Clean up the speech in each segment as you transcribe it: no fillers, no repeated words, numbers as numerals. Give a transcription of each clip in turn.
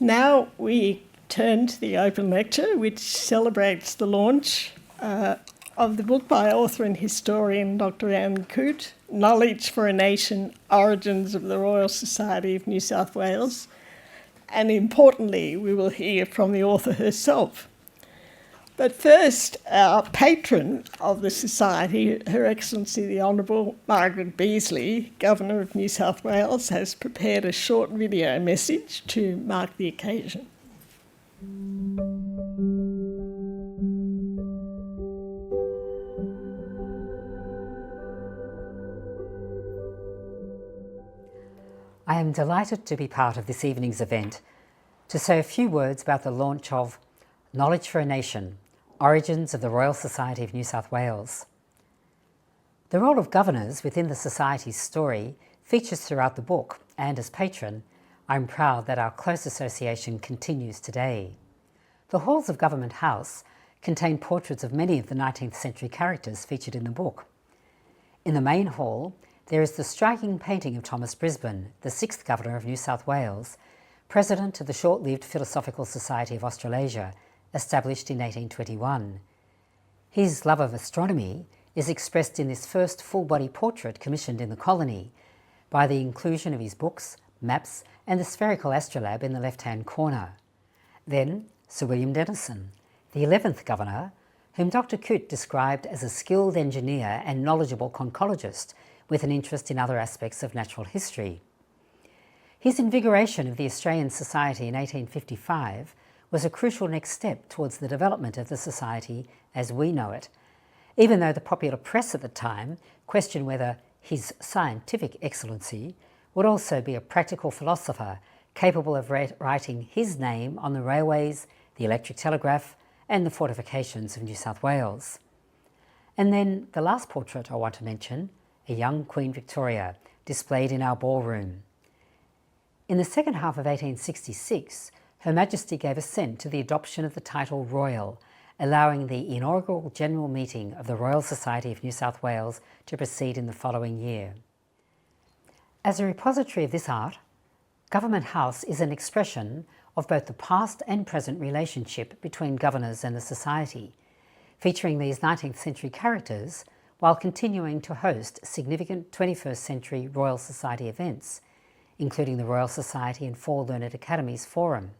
Now we turn to the open lecture, which celebrates the launch of the book by author and historian Dr Anne Coote, Knowledge for a Nation, Origins of the Royal Society of New South Wales. And importantly, we will hear from the author herself. But first, our patron of the Society, Her Excellency the Honourable Margaret Beazley, Governor of New South Wales, has prepared a short video message to mark the occasion. I am delighted to be part of this evening's event to say a few words about the launch of Knowledge for a Nation, Origins of the Royal Society of New South Wales. The role of governors within the Society's story features throughout the book, and as patron, I'm proud that our close association continues today. The halls of Government House contain portraits of many of the 19th century characters featured in the book. In the main hall, there is the striking painting of Thomas Brisbane, the 6th Governor of New South Wales, President of the short-lived Philosophical Society of Australasia, established in 1821. His love of astronomy is expressed in this first full-body portrait commissioned in the colony by the inclusion of his books, maps and the spherical astrolabe in the left-hand corner. Then Sir William Denison, the 11th Governor, whom Dr Coote described as a skilled engineer and knowledgeable conchologist with an interest in other aspects of natural history. His invigoration of the Australian Society in 1855 was a crucial next step towards the development of the Society as we know it, even though the popular press at the time questioned whether His Scientific Excellency would also be a practical philosopher capable of writing his name on the railways, the electric telegraph and the fortifications of New South Wales. And then the last portrait I want to mention, a young Queen Victoria, displayed in our ballroom. In the second half of 1866, Her Majesty gave assent to the adoption of the title Royal, allowing the inaugural General Meeting of the Royal Society of New South Wales to proceed in the following year. As a repository of this art, Government House is an expression of both the past and present relationship between governors and the Society, featuring these 19th century characters while continuing to host significant 21st century Royal Society events, including the Royal Society and 4 Learned Academies Forum.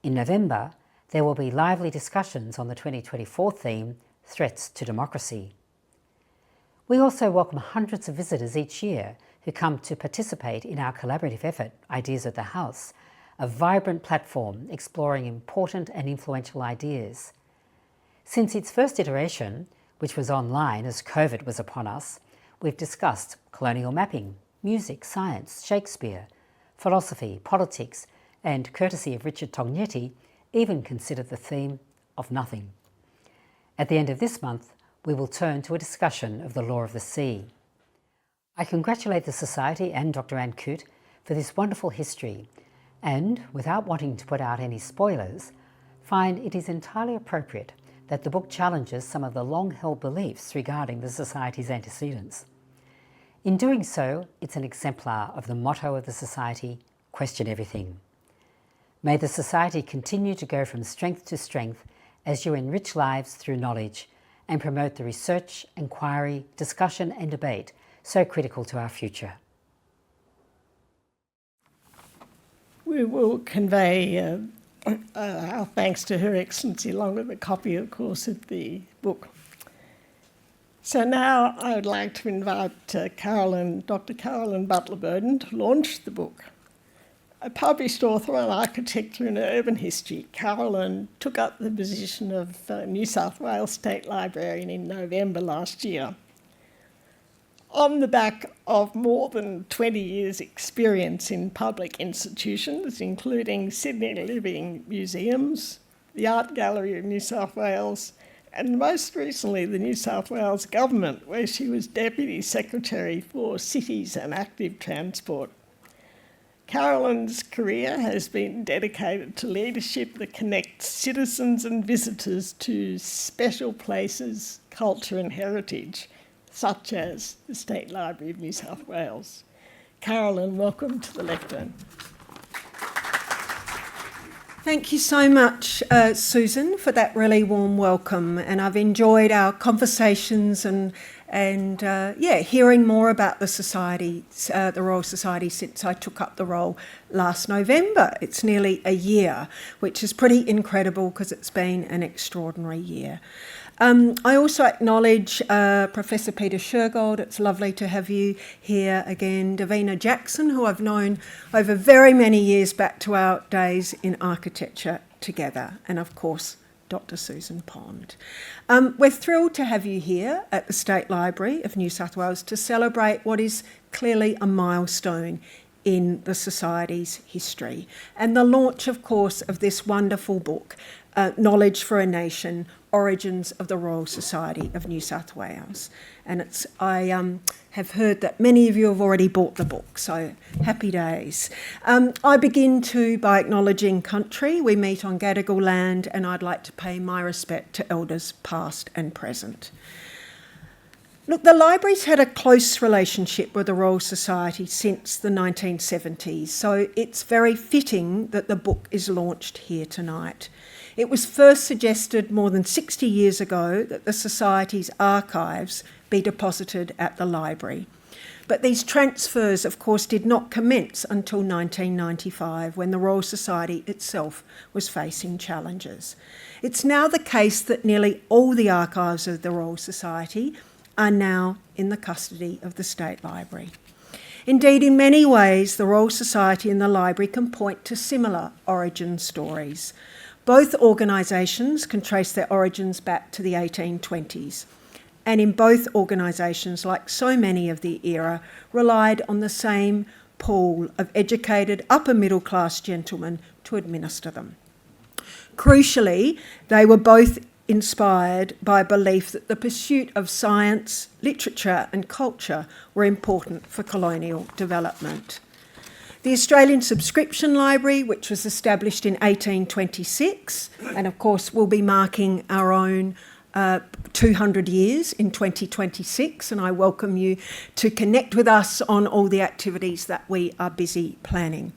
In November, there will be lively discussions on the 2024 theme, Threats to Democracy. We also welcome hundreds of visitors each year who come to participate in our collaborative effort, Ideas at the House, a vibrant platform exploring important and influential ideas. Since its first iteration, which was online as COVID was upon us, we've discussed colonial mapping, music, science, Shakespeare, philosophy, politics, and courtesy of Richard Tognetti, even considered the theme of nothing. At the end of this month, we will turn to a discussion of the law of the sea. I congratulate the Society and Dr Anne Coote for this wonderful history and, without wanting to put out any spoilers, find it is entirely appropriate that the book challenges some of the long-held beliefs regarding the Society's antecedents. In doing so, it's an exemplar of the motto of the Society, question everything. May the Society continue to go from strength to strength as you enrich lives through knowledge and promote the research, inquiry, discussion and debate so critical to our future. We will convey our thanks to Her Excellency along with a copy, of course, of the book. So now I would like to invite Dr Carolyn Butler-Bowdon to launch the book. A published author on architecture and urban history, Carolyn took up the position of New South Wales State Librarian in November last year. On the back of more than 20 years' experience in public institutions, including Sydney Living Museums, the Art Gallery of New South Wales, and most recently the New South Wales Government, where she was Deputy Secretary for Cities and Active Transport. Carolyn's career has been dedicated to leadership that connects citizens and visitors to special places, culture and heritage, such as the State Library of New South Wales. Carolyn, welcome to the lectern. Thank you so much, Susan, for that really warm welcome. And I've enjoyed our conversations and hearing more about the Society, the Royal Society, since I took up the role last November. It's nearly a year, which is pretty incredible because it's been an extraordinary year. I also acknowledge Professor Peter Shergold. It's lovely to have you here again. Davina Jackson, who I've known over very many years back to our days in architecture together. And of course, Dr. Susan Pond. We're thrilled to have you here at the State Library of New South Wales to celebrate what is clearly a milestone in the Society's history. And the launch, of course, of this wonderful book, Knowledge for a Nation, Origins of the Royal Society of New South Wales. And I have heard that many of you have already bought the book, so happy days. I begin by acknowledging country. We meet on Gadigal land, and I'd like to pay my respect to elders past and present. Look, the library's had a close relationship with the Royal Society since the 1970s, so it's very fitting that the book is launched here tonight. It was first suggested more than 60 years ago that the Society's archives be deposited at the library. But these transfers, of course, did not commence until 1995, when the Royal Society itself was facing challenges. It's now the case that nearly all the archives of the Royal Society are now in the custody of the State Library. Indeed, in many ways, the Royal Society and the library can point to similar origin stories. Both organisations can trace their origins back to the 1820s, and in both organisations, like so many of the era, relied on the same pool of educated upper middle class gentlemen to administer them. Crucially, they were both inspired by a belief that the pursuit of science, literature and culture were important for colonial development. The Australian Subscription Library, which was established in 1826, and of course we'll be marking our own 200 years in 2026, and I welcome you to connect with us on all the activities that we are busy planning.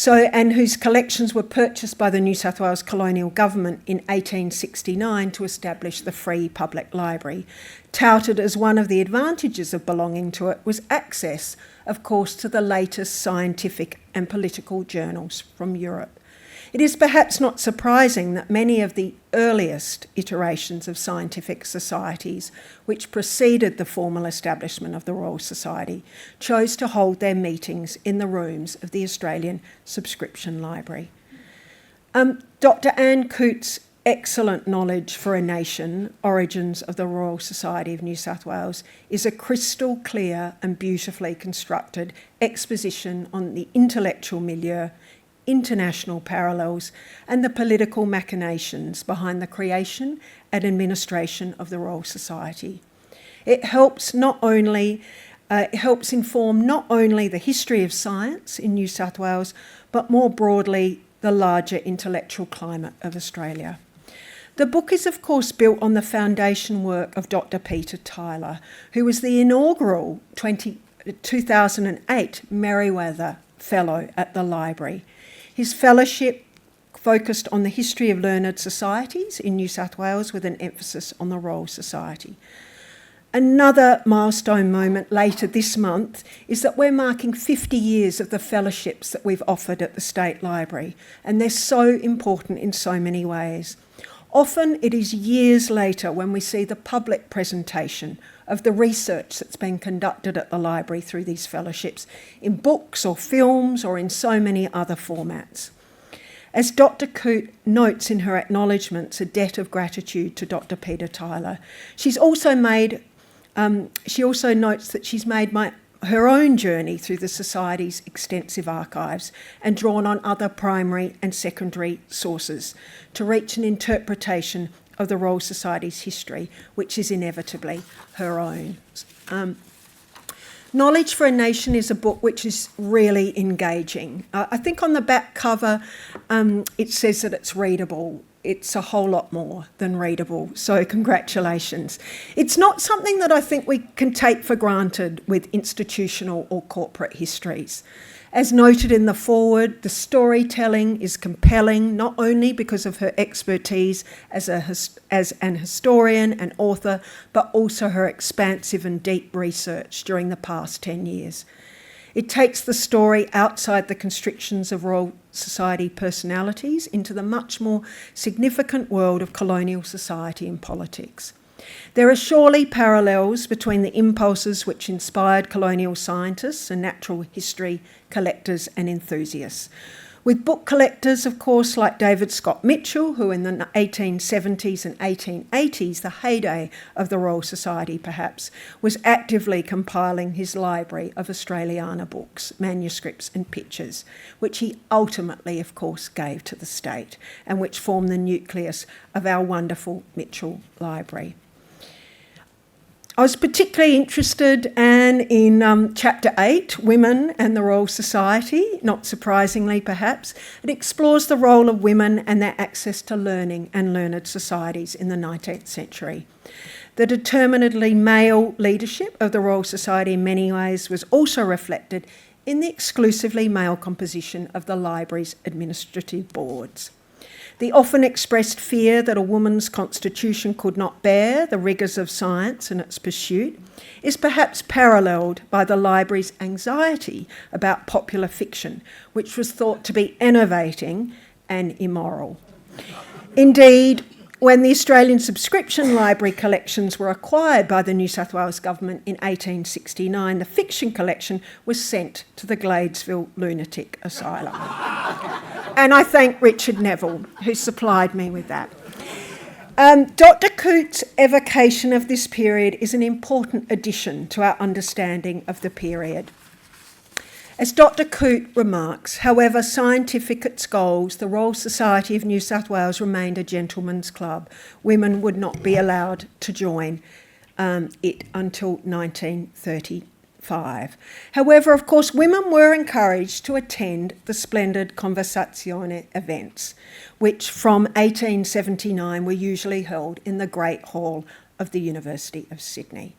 And whose collections were purchased by the New South Wales colonial government in 1869 to establish the Free Public Library. Touted as one of the advantages of belonging to it was access, of course, to the latest scientific and political journals from Europe. It is perhaps not surprising that many of the earliest iterations of scientific societies, which preceded the formal establishment of the Royal Society, chose to hold their meetings in the rooms of the Australian Subscription Library. Dr Anne Coote's excellent Knowledge for a Nation, Origins of the Royal Society of New South Wales, is a crystal clear and beautifully constructed exposition on the intellectual milieu, international parallels and the political machinations behind the creation and administration of the Royal Society. It helps inform not only the history of science in New South Wales, but more broadly the larger intellectual climate of Australia. The book is of course built on the foundation work of Dr Peter Tyler, who was the inaugural 2008 Merewether Fellow at the Library. His fellowship focused on the history of learned societies in New South Wales with an emphasis on the Royal Society. Another milestone moment later this month is that we're marking 50 years of the fellowships that we've offered at the State Library, and they're so important in so many ways. Often it is years later when we see the public presentation of the research that's been conducted at the library through these fellowships in books or films or in so many other formats. As Dr Coote notes in her acknowledgements, a debt of gratitude to Dr Peter Tyler, she also notes that she's made her own journey through the Society's extensive archives and drawn on other primary and secondary sources to reach an interpretation of the Royal Society's history, which is inevitably her own. Knowledge for a Nation is a book which is really engaging. I think on the back cover it says that it's readable. it's a whole lot more than readable, so congratulations. It's not something that I think we can take for granted with institutional or corporate histories. As noted in the foreword, the storytelling is compelling not only because of her expertise as an historian and author, but also her expansive and deep research during the past 10 years. It takes the story outside the constrictions of Royal Society personalities into the much more significant world of colonial society and politics. There are surely parallels between the impulses which inspired colonial scientists and natural history collectors and enthusiasts. With book collectors, of course, like David Scott Mitchell, who in the 1870s and 1880s, the heyday of the Royal Society perhaps, was actively compiling his library of Australiana books, manuscripts and pictures, which he ultimately, of course, gave to the state and which form the nucleus of our wonderful Mitchell Library. I was particularly interested, Anne, in Chapter 8, Women and the Royal Society, not surprisingly perhaps. It explores the role of women and their access to learning and learned societies in the 19th century. The determinedly male leadership of the Royal Society in many ways was also reflected in the exclusively male composition of the library's administrative boards. The often expressed fear that a woman's constitution could not bear the rigours of science and its pursuit is perhaps paralleled by the library's anxiety about popular fiction, which was thought to be enervating and immoral. Indeed, when the Australian subscription library collections were acquired by the New South Wales government in 1869, the fiction collection was sent to the Gladesville Lunatic Asylum. And I thank Richard Neville, who supplied me with that. Dr Coote's evocation of this period is an important addition to our understanding of the period. As Dr Coote remarks, however scientific its goals, the Royal Society of New South Wales remained a gentleman's club. Women would not be allowed to join it until 1935. However, of course, women were encouraged to attend the splendid Conversazione events, which from 1879 were usually held in the Great Hall of the University of Sydney.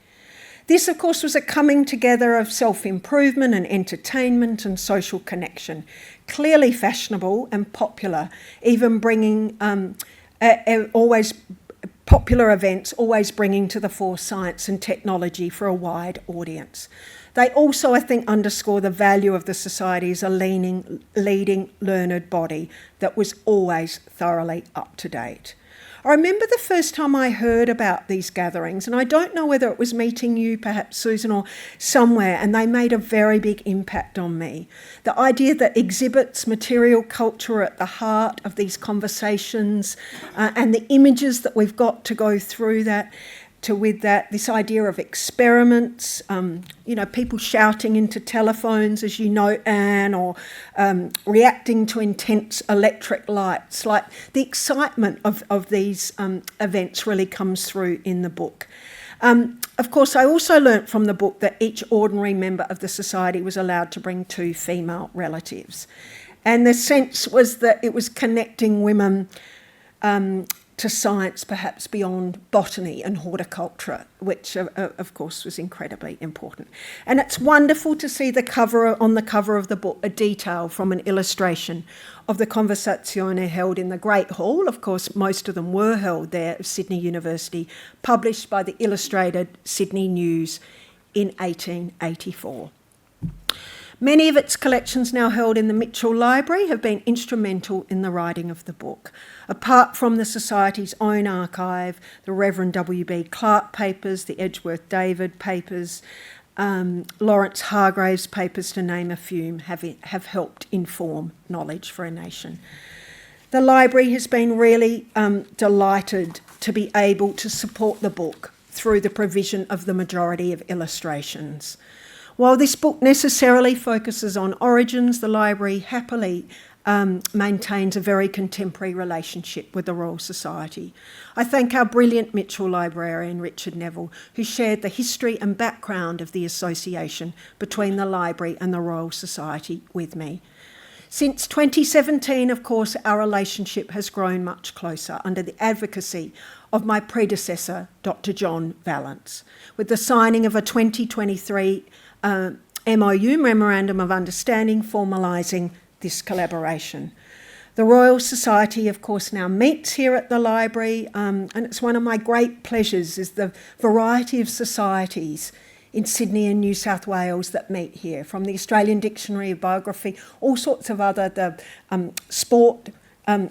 This, of course, was a coming together of self-improvement and entertainment and social connection, clearly fashionable and popular, even bringing always popular events, always bringing to the fore science and technology for a wide audience. They also, I think, underscore the value of the society as a leading learned body that was always thoroughly up to date. I remember the first time I heard about these gatherings, and I don't know whether it was meeting you, perhaps Susan, or somewhere, and they made a very big impact on me. The idea that exhibits, material culture are at the heart of these conversations, and the images that we've got to go through that, with that, this idea of experiments, people shouting into telephones, as you know, Anne, or reacting to intense electric lights. Like the excitement of these events really comes through in the book. Of course, I also learnt from the book that each ordinary member of the society was allowed to bring 2 female relatives. And the sense was that it was connecting women to science perhaps beyond botany and horticulture, which of course was incredibly important. And it's wonderful to see on the cover of the book a detail from an illustration of the Conversazione held in the Great Hall. Of course, most of them were held there at Sydney University, published by the Illustrated Sydney News in 1884. Many of its collections now held in the Mitchell Library have been instrumental in the writing of the book. Apart from the Society's own archive, the Reverend W.B. Clark papers, the Edgeworth David papers, Lawrence Hargrave's papers, to name a few, have helped inform knowledge for a nation. The library has been really delighted to be able to support the book through the provision of the majority of illustrations. While this book necessarily focuses on origins, the library happily maintains a very contemporary relationship with the Royal Society. I thank our brilliant Mitchell librarian, Richard Neville, who shared the history and background of the association between the library and the Royal Society with me. Since 2017, of course, our relationship has grown much closer under the advocacy of my predecessor, Dr John Vallance, with the signing of a 2023 MOU, Memorandum of Understanding, formalising this collaboration. The Royal Society, of course, now meets here at the library, and it's one of my great pleasures is the variety of societies in Sydney and New South Wales that meet here, from the Australian Dictionary of Biography, all sorts of other, the Sport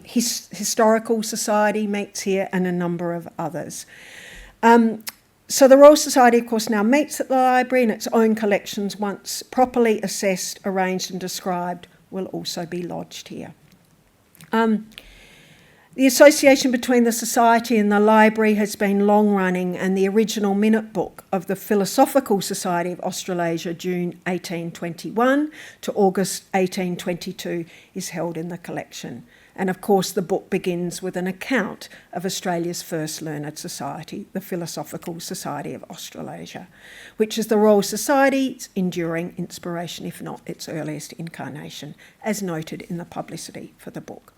Historical Society meets here, and a number of others. So the Royal Society, of course, now meets at the library, and its own collections, once properly assessed, arranged and described, will also be lodged here. The association between the Society and the library has been long-running, and the original minute book of the Philosophical Society of Australasia, June 1821 to August 1822, is held in the collection. And of course, the book begins with an account of Australia's first learned society, the Philosophical Society of Australasia, which is the Royal Society's enduring inspiration, if not its earliest incarnation, as noted in the publicity for the book.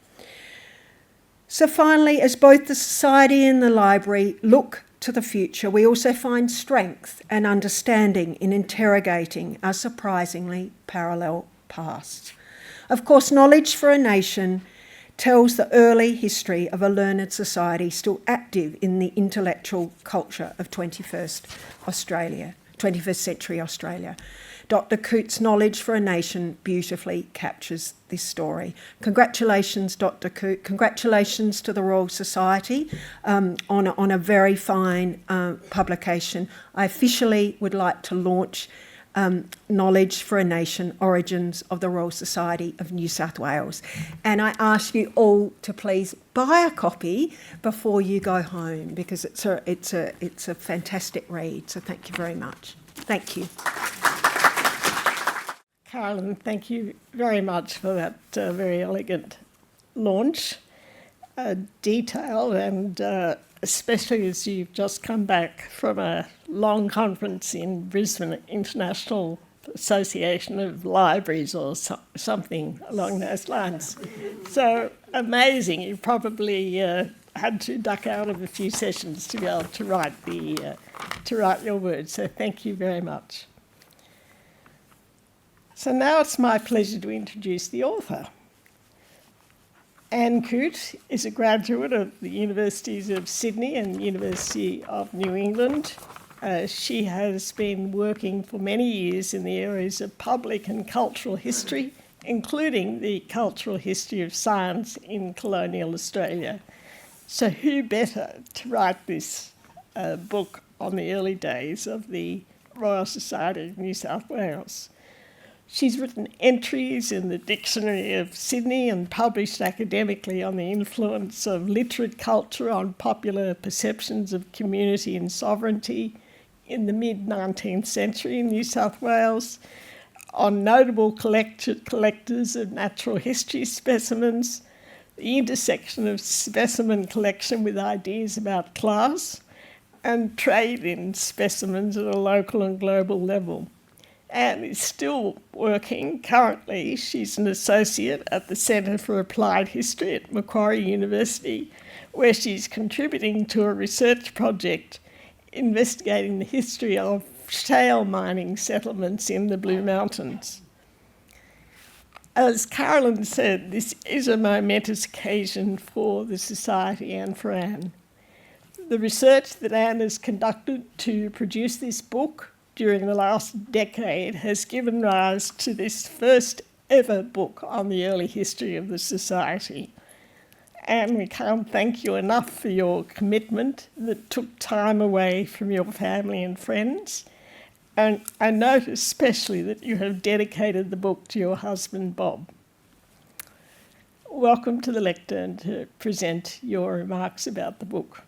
So finally, as both the Society and the library look to the future, we also find strength and understanding in interrogating our surprisingly parallel pasts. Of course, Knowledge for a Nation tells the early history of a learned society still active in the intellectual culture of 21st century Australia. Dr Coote's Knowledge for a Nation beautifully captures this story. Congratulations, Dr Coote. Congratulations to the Royal Society on a very fine publication. I officially would like to launch Knowledge for a Nation, Origins of the Royal Society of New South Wales. And I ask you all to please buy a copy before you go home, because it's a fantastic read. So thank you very much. Thank you. Carolyn, thank you very much for that very elegant launch, detailed, and especially as you've just come back from a long conference in Brisbane International Association of Libraries or something along those lines. So amazing. You probably had to duck out of a few sessions to be able to write your words. So thank you very much. So now it's my pleasure to introduce the author. Anne Coote is a graduate of the Universities of Sydney and University of New England. She has been working for many years in the areas of public and cultural history, including the cultural history of science in colonial Australia. So who better to write this book on the early days of the Royal Society of New South Wales? She's written entries in the Dictionary of Sydney and published academically on the influence of literate culture on popular perceptions of community and sovereignty in the mid-19th century in New South Wales, on notable collectors of natural history specimens, the intersection of specimen collection with ideas about class, and trade in specimens at a local and global level. Anne is still working currently. She's an associate at the Centre for Applied History at Macquarie University, where she's contributing to a research project investigating the history of shale-mining settlements in the Blue Mountains. As Carolyn said, this is a momentous occasion for the Society and for Anne. The research that Anne has conducted to produce this book during the last decade has given rise to this first ever book on the early history of the Society. And we can't thank you enough for your commitment that took time away from your family and friends. And I note especially that you have dedicated the book to your husband, Bob. Welcome to the lectern to present your remarks about the book.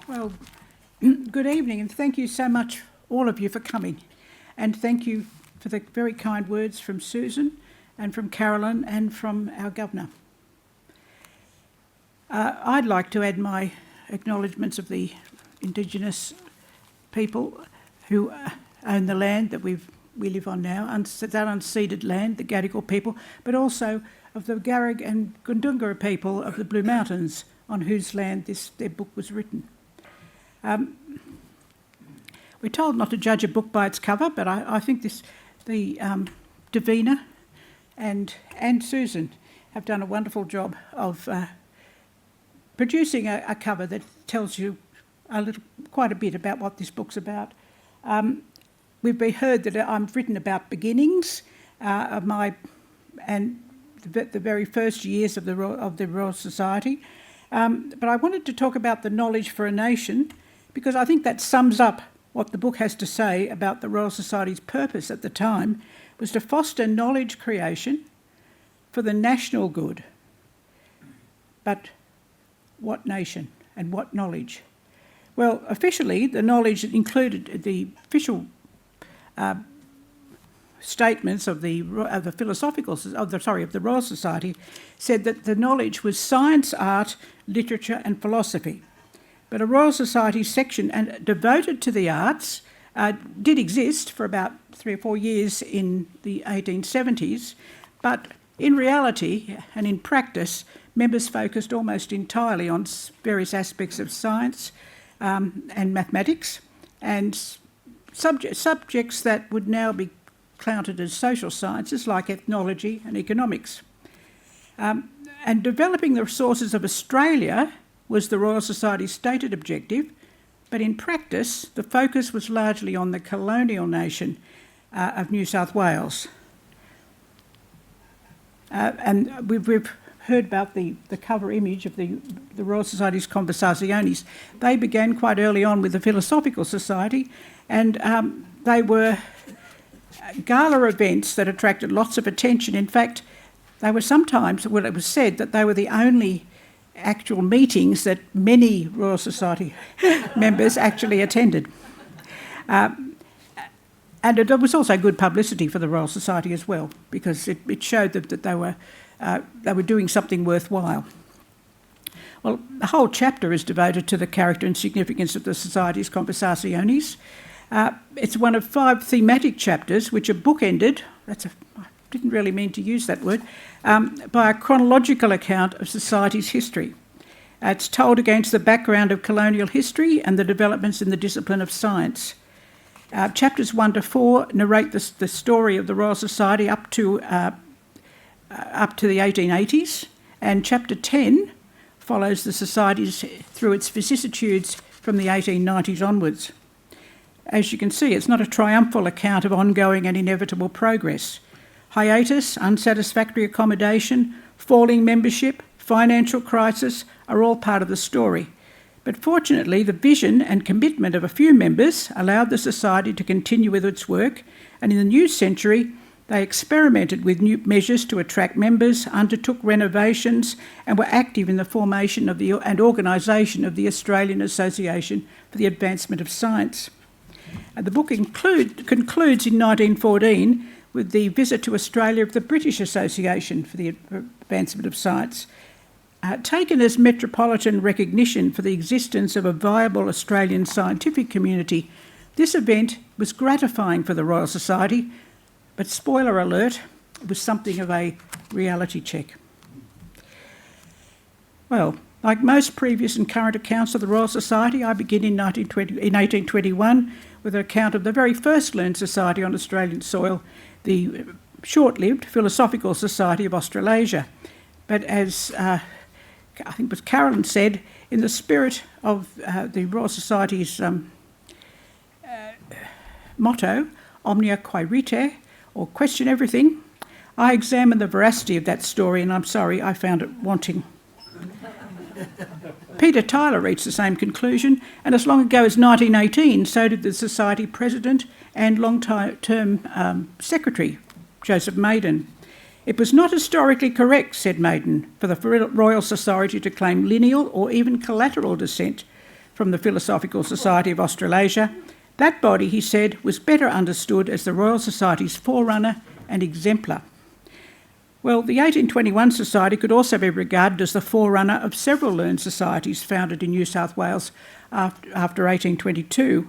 Well, good evening, and thank you so much, all of you, for coming. And thank you for the very kind words from Susan and from Carolyn and from our Governor. I'd like to add my acknowledgements of the Indigenous people who own the land that we live on now, that unceded land, the Gadigal people, but also of the Garrig and Gundungurra people of the Blue Mountains, on whose land their book was written. We're told not to judge a book by its cover, but I think Davina and Susan have done a wonderful job of producing a cover that tells you quite a bit about what this book's about. We've heard that I've written about beginnings and the very first years of the Royal Society, but I wanted to talk about the knowledge for a nation, because I think that sums up what the book has to say about the Royal Society's purpose at the time, was to foster knowledge creation for the national good. But what nation and what knowledge? Well, officially, the knowledge included the official statements of the Royal Society said that the knowledge was science, art, literature, and philosophy. But a Royal Society section devoted to the arts did exist for about 3 or 4 years in the 1870s, but in reality and in practice, members focused almost entirely on various aspects of science and mathematics, and subjects that would now be counted as social sciences like ethnology and economics. And developing the resources of Australia was the Royal Society's stated objective, but in practice the focus was largely on the colonial nation of New South Wales. And we've heard about the cover image of the Royal Society's Conversationes. They began quite early on with the Philosophical Society, and they were gala events that attracted lots of attention. In fact, they were sometimes, well, it was said that they were the only actual meetings that many Royal Society members actually attended. And it was also good publicity for the Royal Society as well, because it showed that they were doing something worthwhile. Well, the whole chapter is devoted to the character and significance of the Society's Conversationes. It's one of 5 thematic chapters which are bookended, I didn't really mean to use that word, by a chronological account of society's history. It's told against the background of colonial history and the developments in the discipline of science. Chapters 1 to 4 narrate the story of the Royal Society up to the 1880s, and Chapter 10 follows the Society's through its vicissitudes from the 1890s onwards. As you can see, it's not a triumphal account of ongoing and inevitable progress. Hiatus, unsatisfactory accommodation, falling membership, financial crisis are all part of the story. But fortunately, the vision and commitment of a few members allowed the Society to continue with its work, and in the new century, they experimented with new measures to attract members, undertook renovations, and were active in the formation of and organisation of the Australian Association for the Advancement of Science. And the book concludes in 1914 with the visit to Australia of the British Association for the Advancement of Science. Taken as metropolitan recognition for the existence of a viable Australian scientific community, this event was gratifying for the Royal Society, but spoiler alert, it was something of a reality check. Well, like most previous and current accounts of the Royal Society, I begin in 1821 with an account of the very first learned society on Australian soil, the short-lived Philosophical Society of Australasia. But as I think it was Carolyn said, in the spirit of the Royal Society's motto, omnia quaerite, or question everything, I examined the veracity of that story, and I'm sorry, I found it wanting. Peter Tyler reached the same conclusion, and as long ago as 1918, so did the Society President and long-term Secretary, Joseph Maiden. It was not historically correct, said Maiden, for the Royal Society to claim lineal or even collateral descent from the Philosophical Society of Australasia. That body, he said, was better understood as the Royal Society's forerunner and exemplar. Well, the 1821 Society could also be regarded as the forerunner of several learned societies founded in New South Wales after 1822.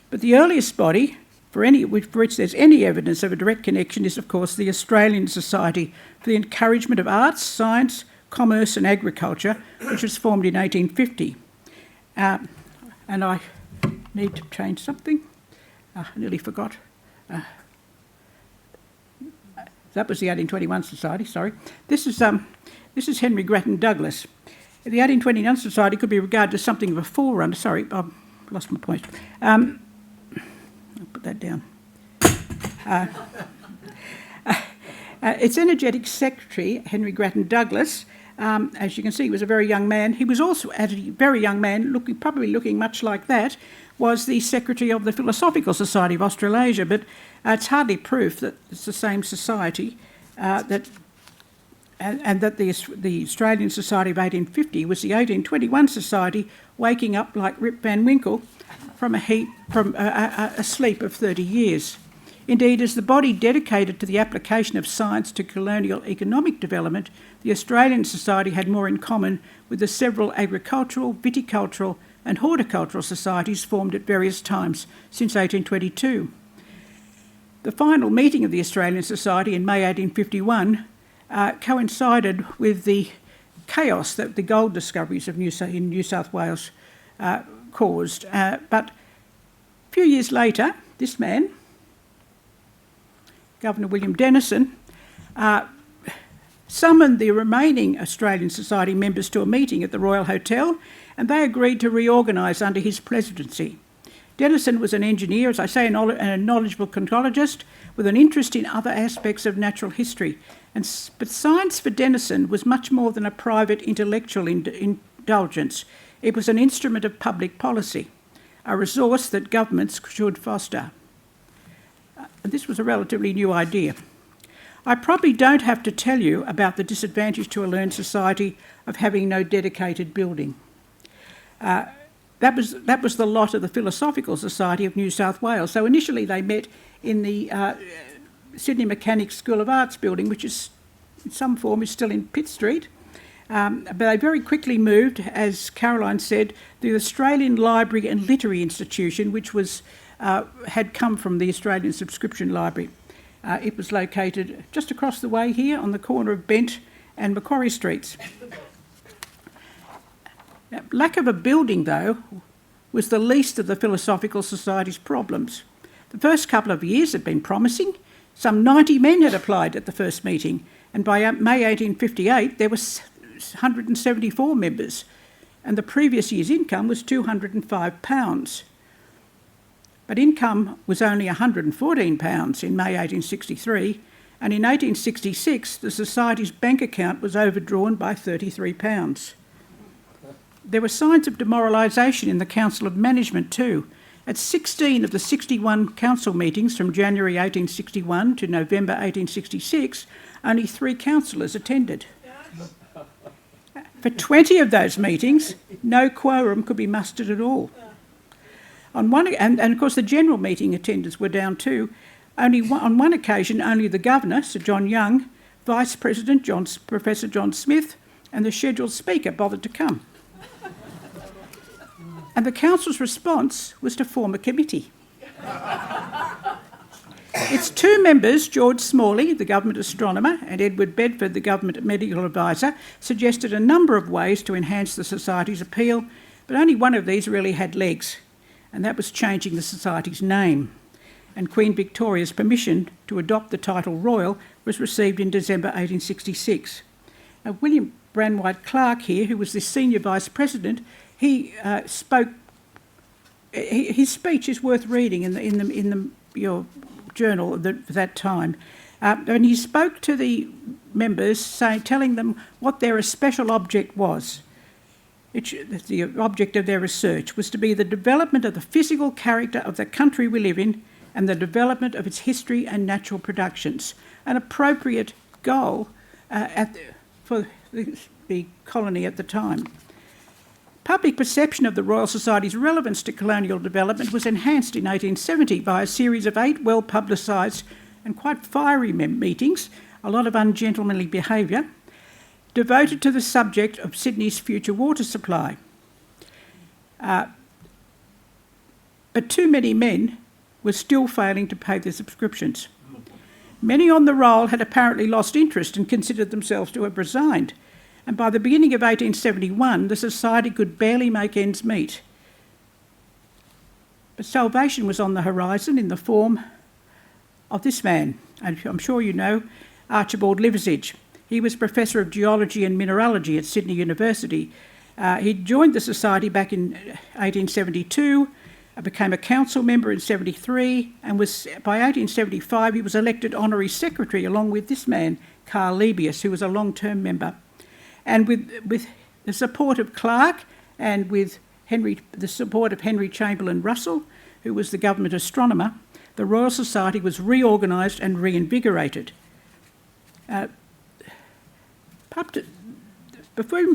But the earliest body, for which there's any evidence of a direct connection is, of course, the Australian Society for the Encouragement of Arts, Science, Commerce and Agriculture, which was formed in 1850. And I need to change something. I nearly forgot. That was the 1821 Society, sorry. This is Henry Grattan Douglas. The 1821 Society could be regarded as something of a forerunner. Sorry, I've lost my point. I'll put that down. Its energetic secretary, Henry Grattan Douglas, as you can see, was a very young man. He was also, as a very young man, probably looking much like that, was the secretary of the Philosophical Society of Australasia, but it's hardly proof that it's the same society, and that the Australian Society of 1850 was the 1821 Society waking up like Rip Van Winkle from a sleep of 30 years. Indeed, as the body dedicated to the application of science to colonial economic development, the Australian Society had more in common with the several agricultural, viticultural and horticultural societies formed at various times since 1822. The final meeting of the Australian Society in May 1851 coincided with the chaos that the gold discoveries in New South Wales caused. But a few years later, this man, Governor William Denison, summoned the remaining Australian Society members to a meeting at the Royal Hotel, and they agreed to reorganise under his presidency. Denison was an engineer, as I say, and a knowledgeable chronologist with an interest in other aspects of natural history. But science for Denison was much more than a private intellectual indulgence. It was an instrument of public policy, a resource that governments should foster. And this was a relatively new idea. I probably don't have to tell you about the disadvantage to a learned society of having no dedicated building. That was the lot of the Philosophical Society of New South Wales. So initially they met in the Sydney Mechanics School of Arts building, which is in some form is still in Pitt Street. But they very quickly moved, as Caroline said, the Australian Library and Literary Institution, which was had come from the Australian Subscription Library. It was located just across the way here on the corner of Bent and Macquarie Streets. Now, lack of a building, though, was the least of the Philosophical Society's problems. The first couple of years had been promising. Some 90 men had applied at the first meeting, and by May 1858 there were 174 members, and the previous year's income was £205. But income was only £114 in May 1863, and in 1866 the Society's bank account was overdrawn by £33. There were signs of demoralisation in the Council of Management too. At 16 of the 61 council meetings from January 1861 to November 1866, only 3 councillors attended. For 20 of those meetings, no quorum could be mustered at all. And of course the general meeting attendance were down too. On one occasion, only the Governor, Sir John Young, Vice President Professor John Smith, and the scheduled speaker bothered to come. And the council's response was to form a committee. Its 2 members, George Smalley, the government astronomer, and Edward Bedford, the government medical advisor, suggested a number of ways to enhance the Society's appeal, but only one of these really had legs, and that was changing the Society's name. And Queen Victoria's permission to adopt the title Royal was received in December 1866. Now, William Branwhite Clark here, who was the senior vice president, he spoke. His speech is worth reading in your journal at that time, and he spoke to the members, telling them what their special object was. The object of their research was to be the development of the physical character of the country we live in, and the development of its history and natural productions, an appropriate goal for the colony at the time. Public perception of the Royal Society's relevance to colonial development was enhanced in 1870 by a series of 8 well-publicised and quite fiery meetings, a lot of ungentlemanly behaviour, devoted to the subject of Sydney's future water supply. But too many men were still failing to pay their subscriptions. Many on the roll had apparently lost interest and considered themselves to have resigned, and by the beginning of 1871 the society could barely make ends meet. But salvation was on the horizon in the form of this man, and I'm sure you know, Archibald Liversidge. He was Professor of Geology and Mineralogy at Sydney University. He joined the society back in 1872, became a council member in 73, and was by 1875 he was elected honorary secretary along with this man, Carl Lebius, who was a long-term member. And with the support of Clark and with the support of Henry Chamberlain Russell, who was the government astronomer, the Royal Society was reorganised and reinvigorated. Even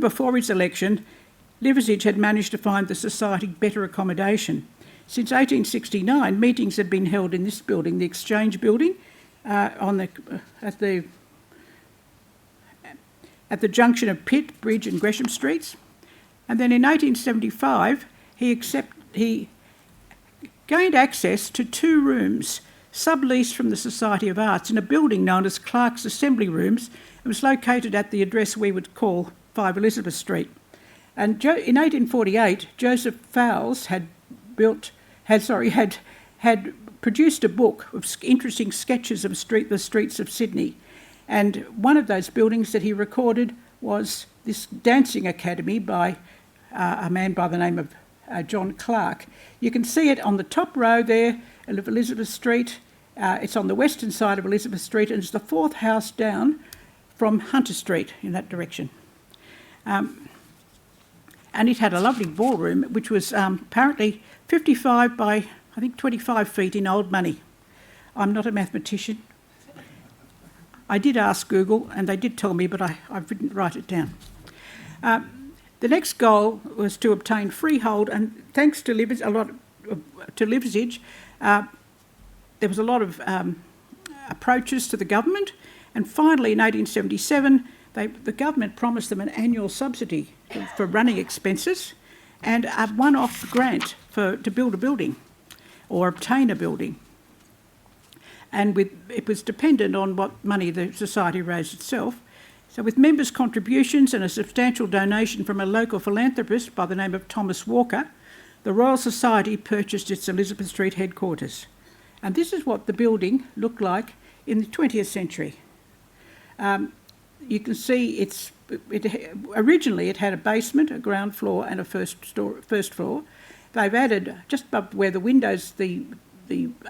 before his election, Liversidge had managed to find the society better accommodation. Since 1869, meetings had been held in this building, the Exchange Building, at the junction of Pitt, Bridge and Gresham Streets. And then in 1875, he gained access to 2 rooms subleased from the Society of Arts in a building known as Clark's Assembly Rooms. It was located at the address we would call 5 Elizabeth Street. And in 1848, Joseph Fowles had produced a book of interesting sketches of the streets of Sydney. And one of those buildings that he recorded was this dancing academy by a man by the name of John Clark. You can see it on the top row there of Elizabeth Street. It's on the western side of Elizabeth Street, and it's the 4th house down from Hunter Street in that direction. And it had a lovely ballroom, which was apparently 55 by, I think, 25 feet in old money. I'm not a mathematician. I did ask Google, and they did tell me, but I didn't write it down. The next goal was to obtain freehold, and thanks to Liversidge, there was a lot of approaches to the government, and finally in 1877 the government promised them an annual subsidy for running expenses and a one-off grant to build a building or obtain a building. And it was dependent on what money the society raised itself. So with members' contributions and a substantial donation from a local philanthropist by the name of Thomas Walker, the Royal Society purchased its Elizabeth Street headquarters. And this is what the building looked like in the 20th century. You can see originally it had a basement, a ground floor and a first floor. They've added, just above where the windows, the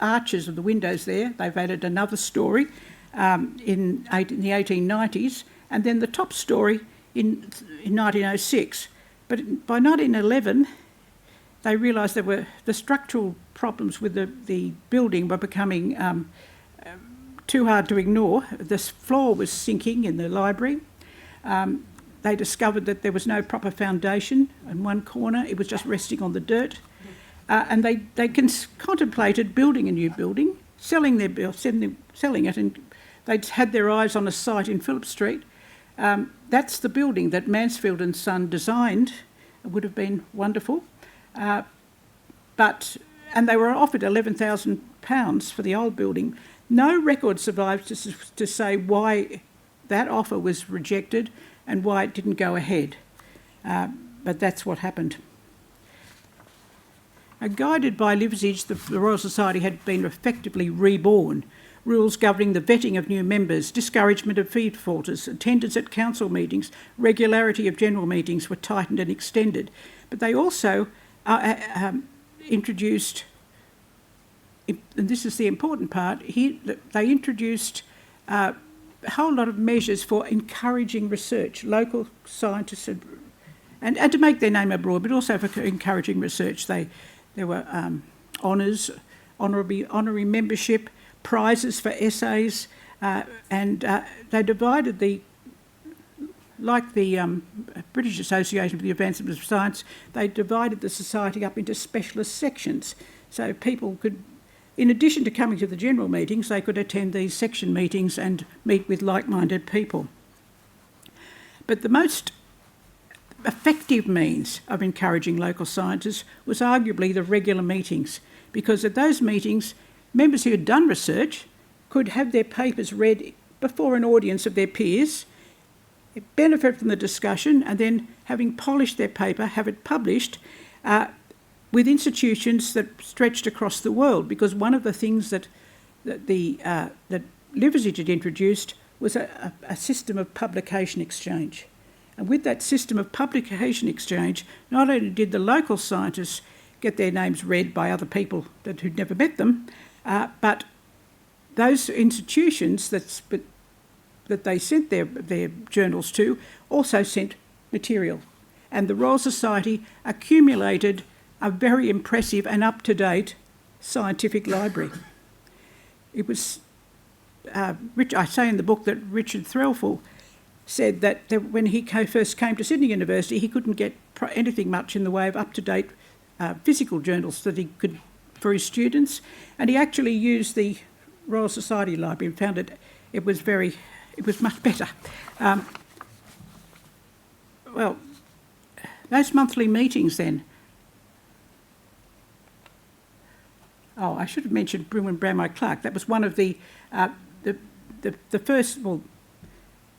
arches of the windows there, they've added another story in the 1890s, and then the top story in 1906. But by 1911, they realised the structural problems with the building were becoming too hard to ignore. This floor was sinking in the library. They discovered that there was no proper foundation in one corner. It was just resting on the dirt. And they contemplated building a new building, selling it, and they'd had their eyes on a site in Phillip Street. That's the building that Mansfield and Son designed. It would have been wonderful. And they were offered £11,000 for the old building. No record survives to say why that offer was rejected and why it didn't go ahead. But that's what happened. Guided by Liversidge, the Royal Society had been effectively reborn. Rules governing the vetting of new members, discouragement of fee defaulters, attendance at council meetings, regularity of general meetings were tightened and extended. But they also introduced, and this is the important part, they introduced a whole lot of measures for encouraging research, local scientists, and to make their name abroad, but also for encouraging research. There were honours, honorary membership, prizes for essays, and they divided like the British Association for the Advancement of Science, they divided the society up into specialist sections. So people could, in addition to coming to the general meetings, they could attend these section meetings and meet with like-minded people. But the most effective means of encouraging local scientists was arguably the regular meetings, because at those meetings members who had done research could have their papers read before an audience of their peers, benefit from the discussion, and then, having polished their paper, have it published with institutions that stretched across the world. Because one of the things that Liversidge had introduced was a system of publication exchange. And with that system of publication exchange, not only did the local scientists get their names read by other people who'd never met them, but those institutions that they sent their journals to also sent material. And the Royal Society accumulated a very impressive and up-to-date scientific library. It was, I say in the book that Richard Threlfall said that when he first came to Sydney University, he couldn't get anything much in the way of up-to-date physical journals that he could for his students, and he actually used the Royal Society Library and found it was much better. Well, those monthly meetings then. Oh, I should have mentioned Brewin Bramai Clark. That was one of the first. Well,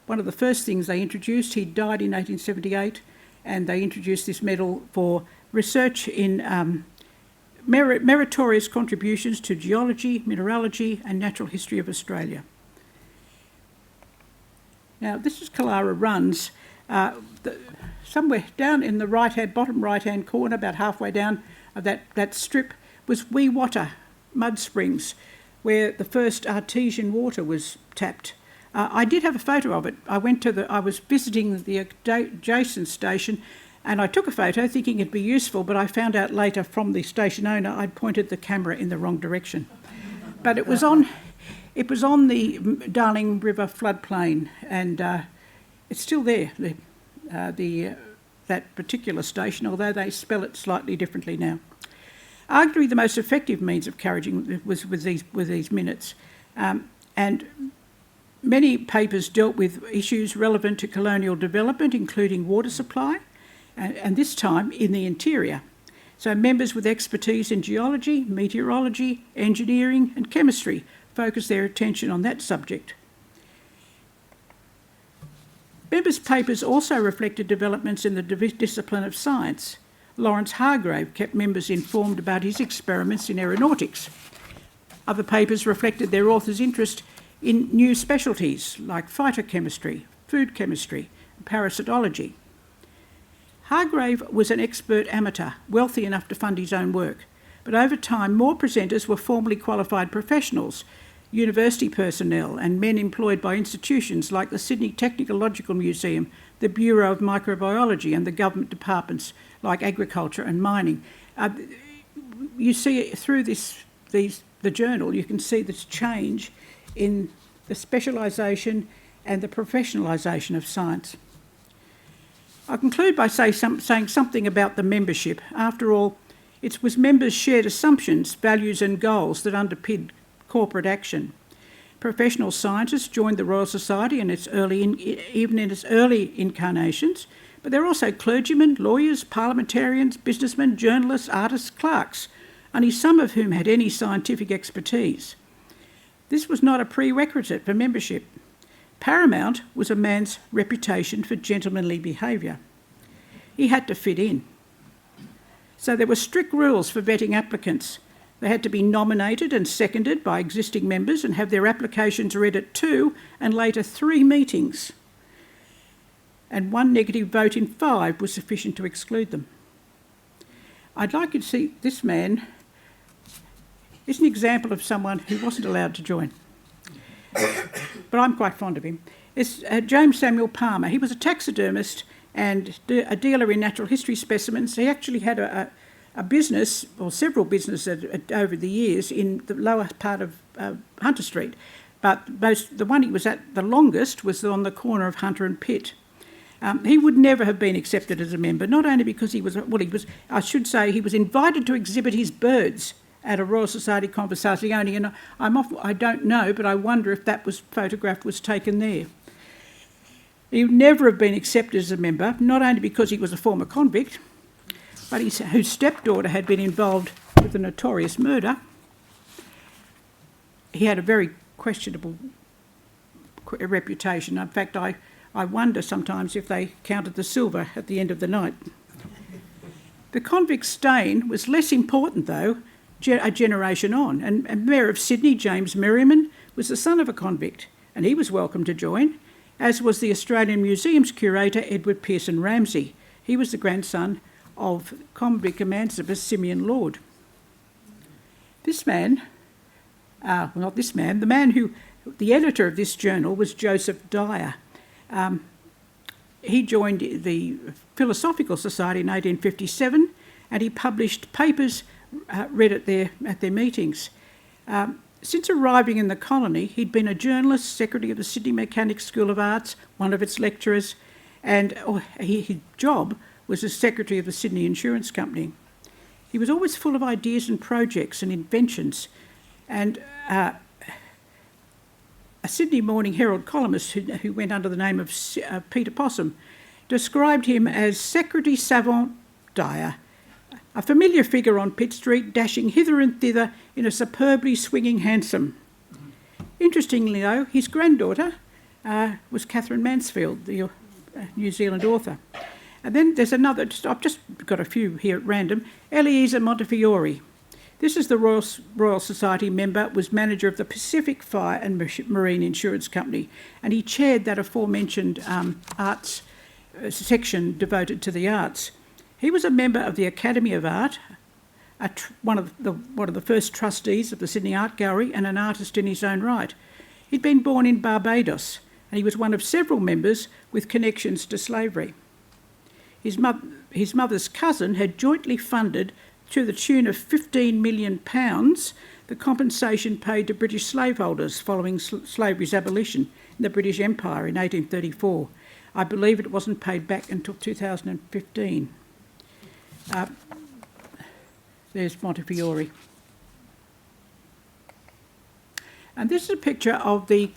one of the first things they introduced. He died in 1878, and they introduced this medal for research in meritorious contributions to geology, mineralogy, and natural history of Australia. Now, this is Killara Runs. Somewhere down in the bottom right-hand corner, about halfway down of that strip, was Weewatta mud springs, where the first artesian water was tapped. I did have a photo of it. I was visiting the adjacent station, and I took a photo thinking it'd be useful, but I found out later from the station owner I'd pointed the camera in the wrong direction. But it was on the Darling River floodplain, and it's still there, that particular station, although they spell it slightly differently now. Arguably the most effective means of carrying was with these minutes, and many papers dealt with issues relevant to colonial development, including water supply, and this time in the interior. So members with expertise in geology, meteorology, engineering and chemistry focused their attention on that subject. Members' papers also reflected developments in the discipline of science. Lawrence Hargrave kept members informed about his experiments in aeronautics. Other papers reflected their authors' interest in new specialties like phytochemistry, food chemistry, and parasitology. Hargrave was an expert amateur, wealthy enough to fund his own work, but over time more presenters were formally qualified professionals, university personnel and men employed by institutions like the Sydney Technological Museum, the Bureau of Microbiology and the government departments like agriculture and mining. You see through the journal, you can see this change in the specialisation and the professionalisation of science. I'll conclude by saying something about the membership. After all, it was members' shared assumptions, values and goals that underpinned corporate action. Professional scientists joined the Royal Society even in its early incarnations, but there are also clergymen, lawyers, parliamentarians, businessmen, journalists, artists, clerks, only some of whom had any scientific expertise. This was not a prerequisite for membership. Paramount was a man's reputation for gentlemanly behaviour. He had to fit in. So there were strict rules for vetting applicants. They had to be nominated and seconded by existing members and have their applications read at 2 and later 3 meetings. And 1 negative vote in 5 was sufficient to exclude them. I'd like you to see this man is an example of someone who wasn't allowed to join. But I'm quite fond of him. It's James Samuel Palmer. He was a taxidermist and a dealer in natural history specimens. He actually had a business, or several businesses over the years, in the lower part of Hunter Street. But the one he was at the longest was on the corner of Hunter and Pitt. He would never have been accepted as a member, not only because he was invited to exhibit his birds at a Royal Society conversazione, and I don't know, but I wonder if that photograph was taken there. He would never have been accepted as a member, not only because he was a former convict, but whose stepdaughter had been involved with a notorious murder, he had a very questionable reputation. In fact, I wonder sometimes if they counted the silver at the end of the night. The convict stain was less important, though, a generation on, and Mayor of Sydney, James Merriman, was the son of a convict, and he was welcome to join, as was the Australian Museum's curator, Edward Pearson Ramsay. He was the grandson of convict emancipator Simeon Lord. The editor of this journal was Joseph Dyer. He joined the Philosophical Society in 1857, and he published papers read at their meetings. Since arriving in the colony, he'd been a journalist, secretary of the Sydney Mechanics School of Arts, one of its lecturers, and his job was as secretary of the Sydney Insurance Company. He was always full of ideas and projects and inventions, and a Sydney Morning Herald columnist who went under the name of Peter Possum described him as Secretary Savant Dyer, a familiar figure on Pitt Street, dashing hither and thither in a superbly swinging hansom. Interestingly, though, his granddaughter was Catherine Mansfield, the New Zealand author. And then there's another, I've just got a few here at random, Eliezer Montefiore. This is the Royal Society member, was manager of the Pacific Fire and Marine Insurance Company, and he chaired that aforementioned arts section devoted to the arts. He was a member of the Academy of Art, one of the first trustees of the Sydney Art Gallery, and an artist in his own right. He'd been born in Barbados, and he was one of several members with connections to slavery. His mother's cousin had jointly funded, to the tune of £15 million, the compensation paid to British slaveholders following slavery's abolition in the British Empire in 1834. I believe it wasn't paid back until 2015. There's Montefiore. And this is a picture of the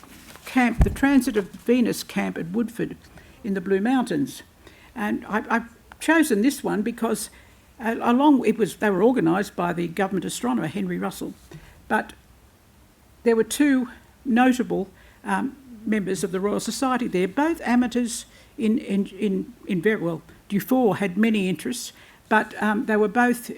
camp, the Transit of Venus camp at Woodford in the Blue Mountains. And I've chosen this one because they were organised by the government astronomer Henry Russell, but there were two notable members of the Royal Society there, both amateurs in very well. Dufour had many interests, but they were both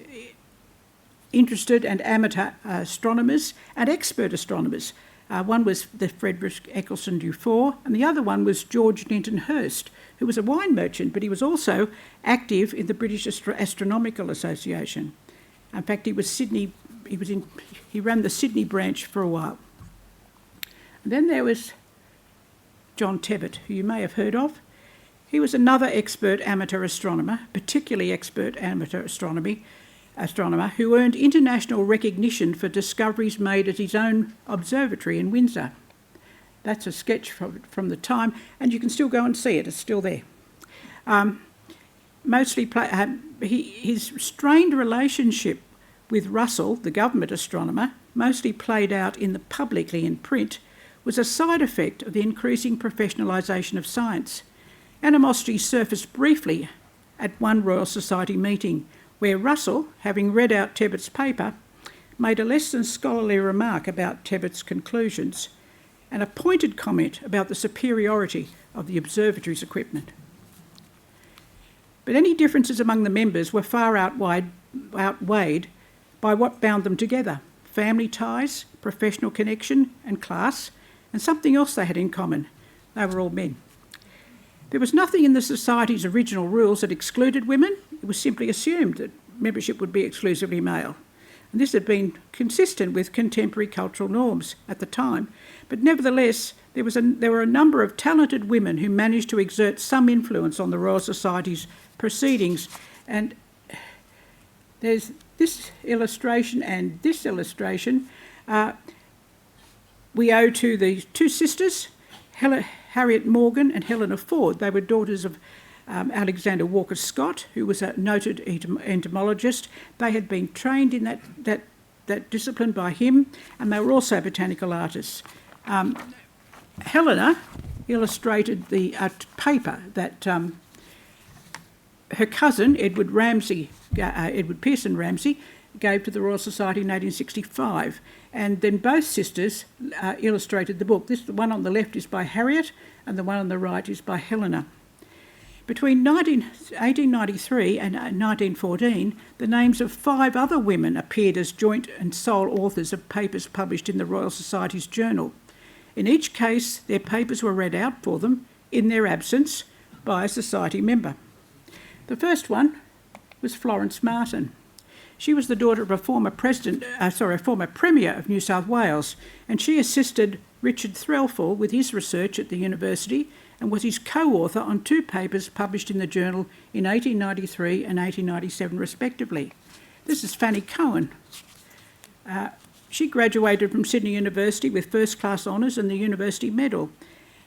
interested and amateur astronomers and expert astronomers. One was the Frederick Eccleston Dufour, and the other one was George Linton Hurst, who was a wine merchant, but he was also active in the British Astronomical Association. In fact, he ran the Sydney branch for a while. And then there was John Tebbutt, who you may have heard of. He was another expert amateur astronomer, particularly expert amateur astronomer, who earned international recognition for discoveries made at his own observatory in Windsor. That's a sketch from the time, and you can still go and see it. It's still there. His strained relationship with Russell, the government astronomer, mostly played out publicly in print, was a side effect of the increasing professionalisation of science. Animosity surfaced briefly at one Royal Society meeting, where Russell, having read out Tebbutt's paper, made a less than scholarly remark about Tebbutt's conclusions, and a pointed comment about the superiority of the observatory's equipment. But any differences among the members were far outweighed by what bound them together: family ties, professional connection and class, and something else they had in common: they were all men. There was nothing in the Society's original rules that excluded women. It was simply assumed that membership would be exclusively male. And this had been consistent with contemporary cultural norms at the time. But nevertheless, there were a number of talented women who managed to exert some influence on the Royal Society's proceedings. And there's this illustration and this illustration we owe to the two sisters, Harriet Morgan and Helena Ford. They were daughters of Alexander Walker Scott, who was a noted entomologist. They had been trained in that discipline by him, and they were also botanical artists. Helena illustrated the paper that her cousin, Edward Pearson Ramsay, gave to the Royal Society in 1865, and then both sisters illustrated the book. The one on the left is by Harriet, and the one on the right is by Helena. Between 1893 and 1914, the names of 5 other women appeared as joint and sole authors of papers published in the Royal Society's journal. In each case, their papers were read out for them, in their absence, by a Society member. The first one was Florence Martin. She was the daughter of a former Premier of New South Wales, and she assisted Richard Threlfall with his research at the university and was his co-author on 2 papers published in the journal in 1893 and 1897 respectively. This is Fanny Cohen. She graduated from Sydney University with first-class honours and the University Medal.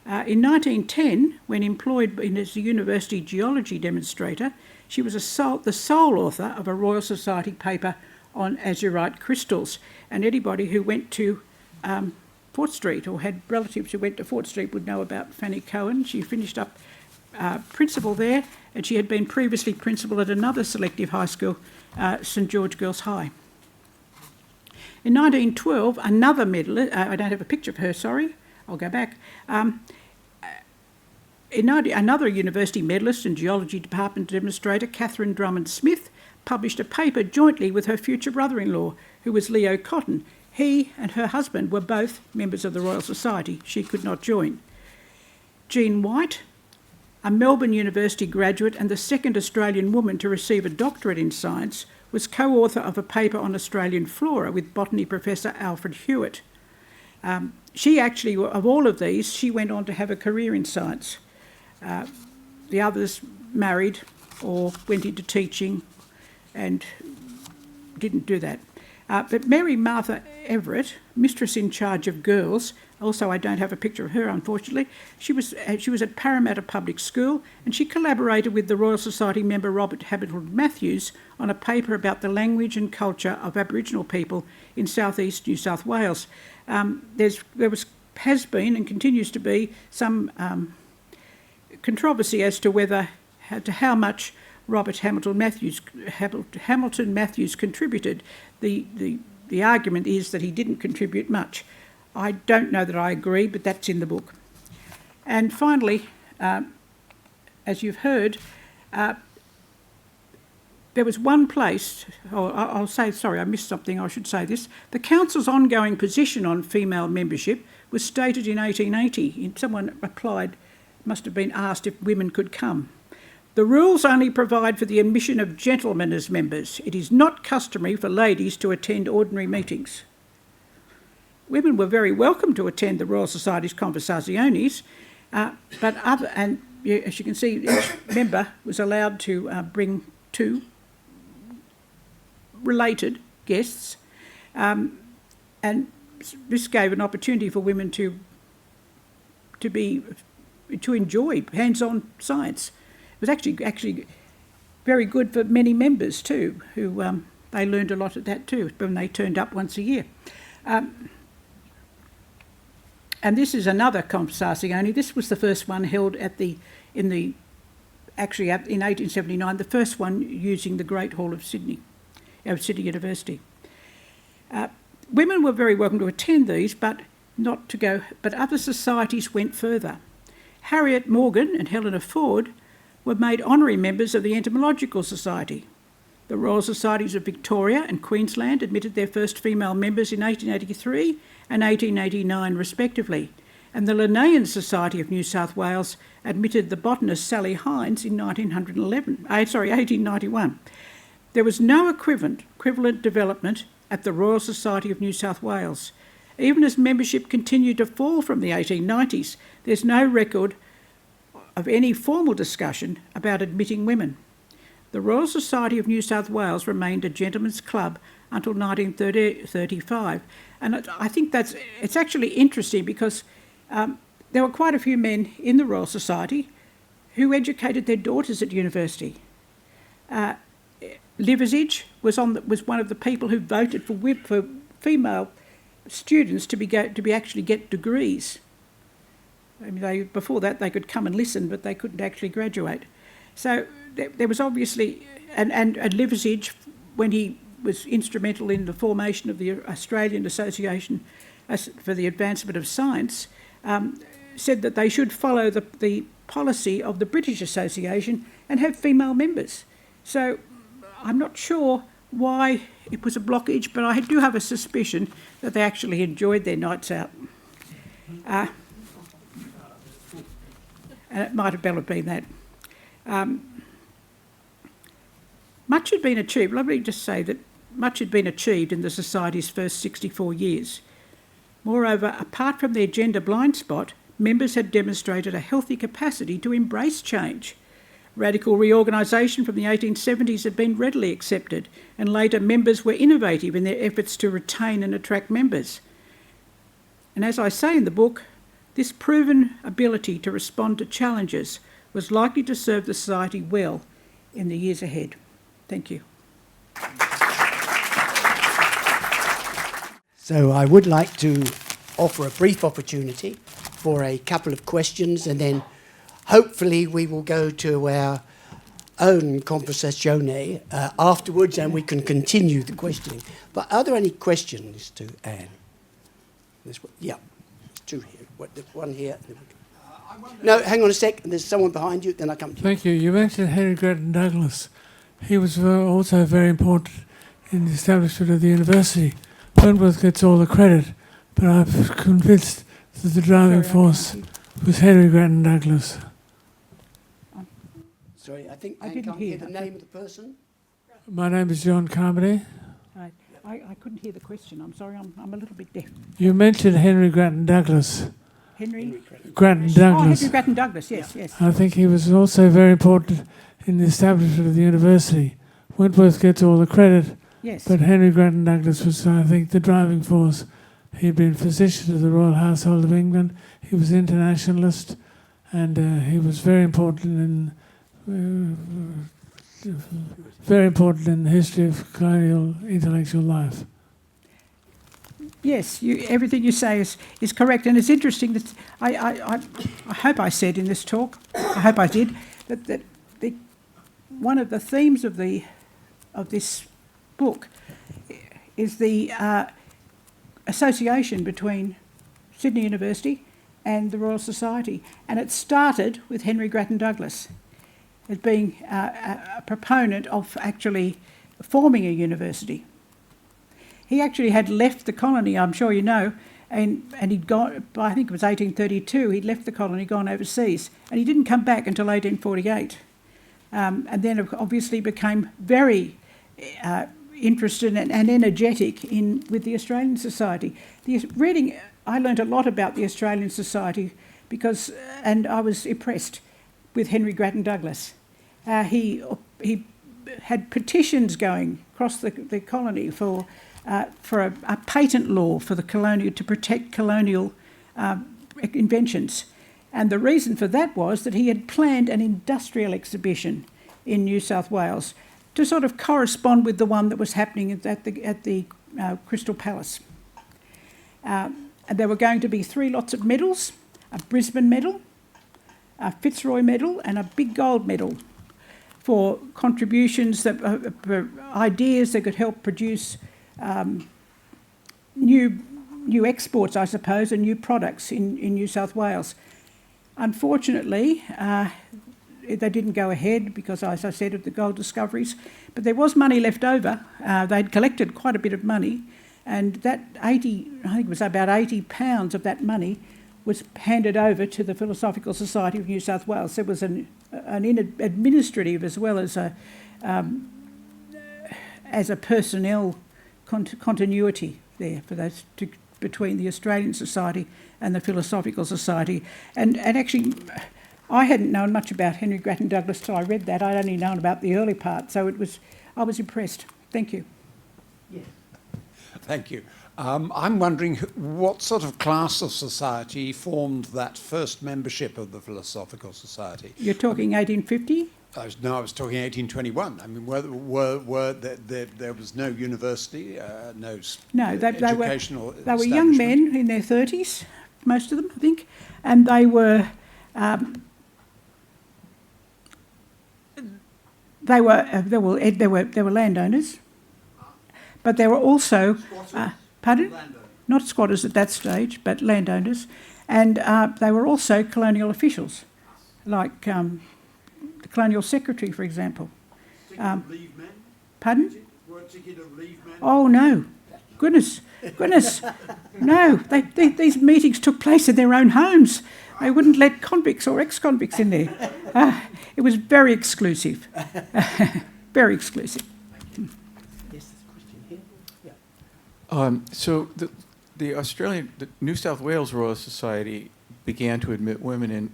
In 1910, when employed as a university geology demonstrator, she was the sole author of a Royal Society paper on azurite crystals, and anybody who went to Fort Street or had relatives who went to Fort Street would know about Fanny Cohen. She finished up principal there, and she had been previously principal at another selective high school, St George Girls High. In 1912, another medalist, I don't have a picture of her, sorry, I'll go back. Another university medalist and geology department demonstrator, Catherine Drummond Smith, published a paper jointly with her future brother-in-law, who was Leo Cotton. He and her husband were both members of the Royal Society. She could not join. Jean White, a Melbourne University graduate and the second Australian woman to receive a doctorate in science, was co-author of a paper on Australian flora with botany professor Alfred Hewitt. She actually, of all of these, she went on to have a career in science. The others married or went into teaching and didn't do that. But Mary Martha Everett, mistress in charge of girls, also I don't have a picture of her unfortunately, she was at Parramatta Public School, and she collaborated with the Royal Society member Robert Hamilton Matthews on a paper about the language and culture of Aboriginal people in southeast New South Wales. Has been and continues to be some controversy as to how much Robert Hamilton Matthews contributed. The argument is that he didn't contribute much. I don't know that I agree, but that's in the book. And finally, as you've heard, there was one place, I missed something, I should say this. The Council's ongoing position on female membership was stated in 1880. Someone applied, must have been asked if women could come. The rules only provide for the admission of gentlemen as members. It is not customary for ladies to attend ordinary meetings. Women were very welcome to attend the Royal Society's conversaziones, and as you can see, each member was allowed to bring 2 related guests, and this gave an opportunity for women to enjoy hands-on science. It was actually very good for many members too, who they learned a lot at that too when they turned up once a year. And this is another conversazione. This was the first one held in 1879, the first one using the Great Hall of Sydney University. Women were very welcome to attend these, but other societies went further. Harriet Morgan and Helena Ford were made honorary members of the Entomological Society. The Royal Societies of Victoria and Queensland admitted their first female members in 1883 and 1889 respectively, and the Linnaean Society of New South Wales admitted the botanist Sally Hines in 1891. There was no equivalent development at the Royal Society of New South Wales. Even as membership continued to fall from the 1890s, there's no record of any formal discussion about admitting women. The Royal Society of New South Wales remained a gentlemen's club until 1935. And I think it's actually interesting because there were quite a few men in the Royal Society who educated their daughters at university. Liversidge was one of the people who voted for female students to actually get degrees. I mean, before that they could come and listen, but they couldn't actually graduate. So there was obviously, and Liversidge, when he was instrumental in the formation of the Australian Association for the Advancement of Science, said that they should follow the policy of the British Association and have female members. So I'm not sure why it was a blockage, but I do have a suspicion that they actually enjoyed their nights out. And it might have well have been that. Much had been achieved. Let me just say that much had been achieved in the Society's first 64 years. Moreover, apart from their gender blind spot, members had demonstrated a healthy capacity to embrace change. Radical reorganisation from the 1870s had been readily accepted, and later members were innovative in their efforts to retain and attract members. And as I say in the book, this proven ability to respond to challenges was likely to serve the Society well in the years ahead. Thank you. So I would like to offer a brief opportunity for a couple of questions, and then hopefully we will go to our own conversazione afterwards, and we can continue the questioning. But are there any questions to Anne? Yeah, two here. One here. No, hang on a sec. There's someone behind you, then I come to you. Thank you. You mentioned Henry Grattan Douglas. He was also very important in the establishment of the university. Wentworth gets all the credit, but I'm convinced that the driving force was Henry Grattan Douglas. Sorry, I think I I didn't can't hear hear the that. name of the person. My name is John Carmody. I couldn't hear the question. I'm sorry, I'm a little bit deaf. You mentioned Henry Grattan Douglas. Henry? Grattan Oh, Douglas. Henry Grattan Douglas, yes, yes. I think he was also very important in the establishment of the university. Wentworth gets all the credit, Yes. but Henry Grattan Douglas was, I think, the driving force. He'd been physician to the Royal Household of England. He was internationalist, and he was very important in the history of colonial intellectual life. Yes, everything you say is correct, and it's interesting that I hope I said in this talk, I hope I did, that one of the themes of this book is the association between Sydney University and the Royal Society, and it started with Henry Grattan Douglas as being a proponent of actually forming a university. He actually had left the colony, I'm sure you know, and he'd gone, I think it was 1832, he'd left the colony, gone overseas, and he didn't come back until 1848. And then obviously became very interested and energetic with the Australian Society. I learned a lot about the Australian Society and I was impressed with Henry Grattan Douglas. He had petitions going across the colony for a patent law for the colonial, to protect colonial inventions. And the reason for that was that he had planned an industrial exhibition in New South Wales to sort of correspond with the one that was happening at the Crystal Palace. And there were going to be 3 lots of medals: a Brisbane medal, a Fitzroy medal, and a big gold medal for contributions that for ideas that could help produce new exports, I suppose, and new products in New South Wales. Unfortunately, they didn't go ahead because, as I said, of the gold discoveries, but there was money left over. They'd collected quite a bit of money, and that I think it was about £80 of that money was handed over to the Philosophical Society of New South Wales. There was an administrative as well as a personnel continuity there for those between the Australian Society and the Philosophical Society. And actually, I hadn't known much about Henry Grattan Douglas till I read that. I'd only known about the early part, so I was impressed. Thank you. Yes. Thank you. I'm wondering what sort of class of society formed that first membership of the Philosophical Society? You're talking 1850? I was talking 1821. I mean, there was no university, no educational they were young men in their 30s, most of them, I think, and they were landowners, But there were also, pardon? Not squatters at that stage, but landowners. And they were also colonial officials, like the colonial secretary, for example. Pardon? Oh, no. Goodness. No, these meetings took place in their own homes. They wouldn't let convicts or ex-convicts in there. It was very exclusive. Very exclusive. Yes, there's a question here. Yeah. So the New South Wales Royal Society began to admit women in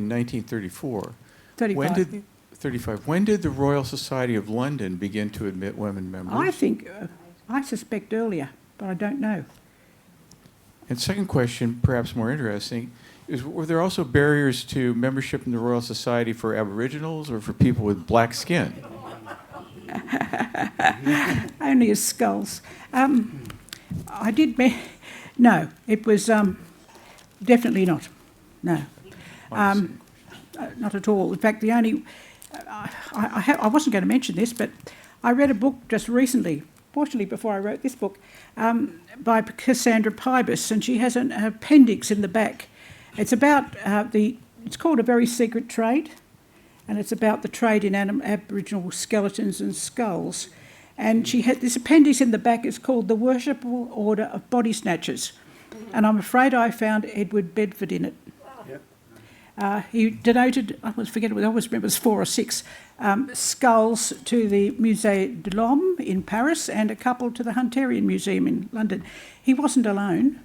1934. 35. 35. When did the Royal Society of London begin to admit women members? I suspect earlier, but I don't know. And second question, perhaps more interesting, is were there also barriers to membership in the Royal Society for Aboriginals or for people with black skin? Only as skulls. No, it was definitely not. No. Not at all. In fact, the only... I wasn't going to mention this, but I read a book just recently, fortunately before I wrote this book, by Cassandra Pybus, and she has an appendix in the back. It's about it's called A Very Secret Trade, and it's about the trade in Aboriginal skeletons and skulls. And she had this appendix in the back. It's called The Worshipful Order of Body Snatchers, and I'm afraid I found Edward Bedford in it. He donated, I always remember it was 4 or 6 skulls to the Musée de l'Homme in Paris and a couple to the Hunterian Museum in London. He wasn't alone,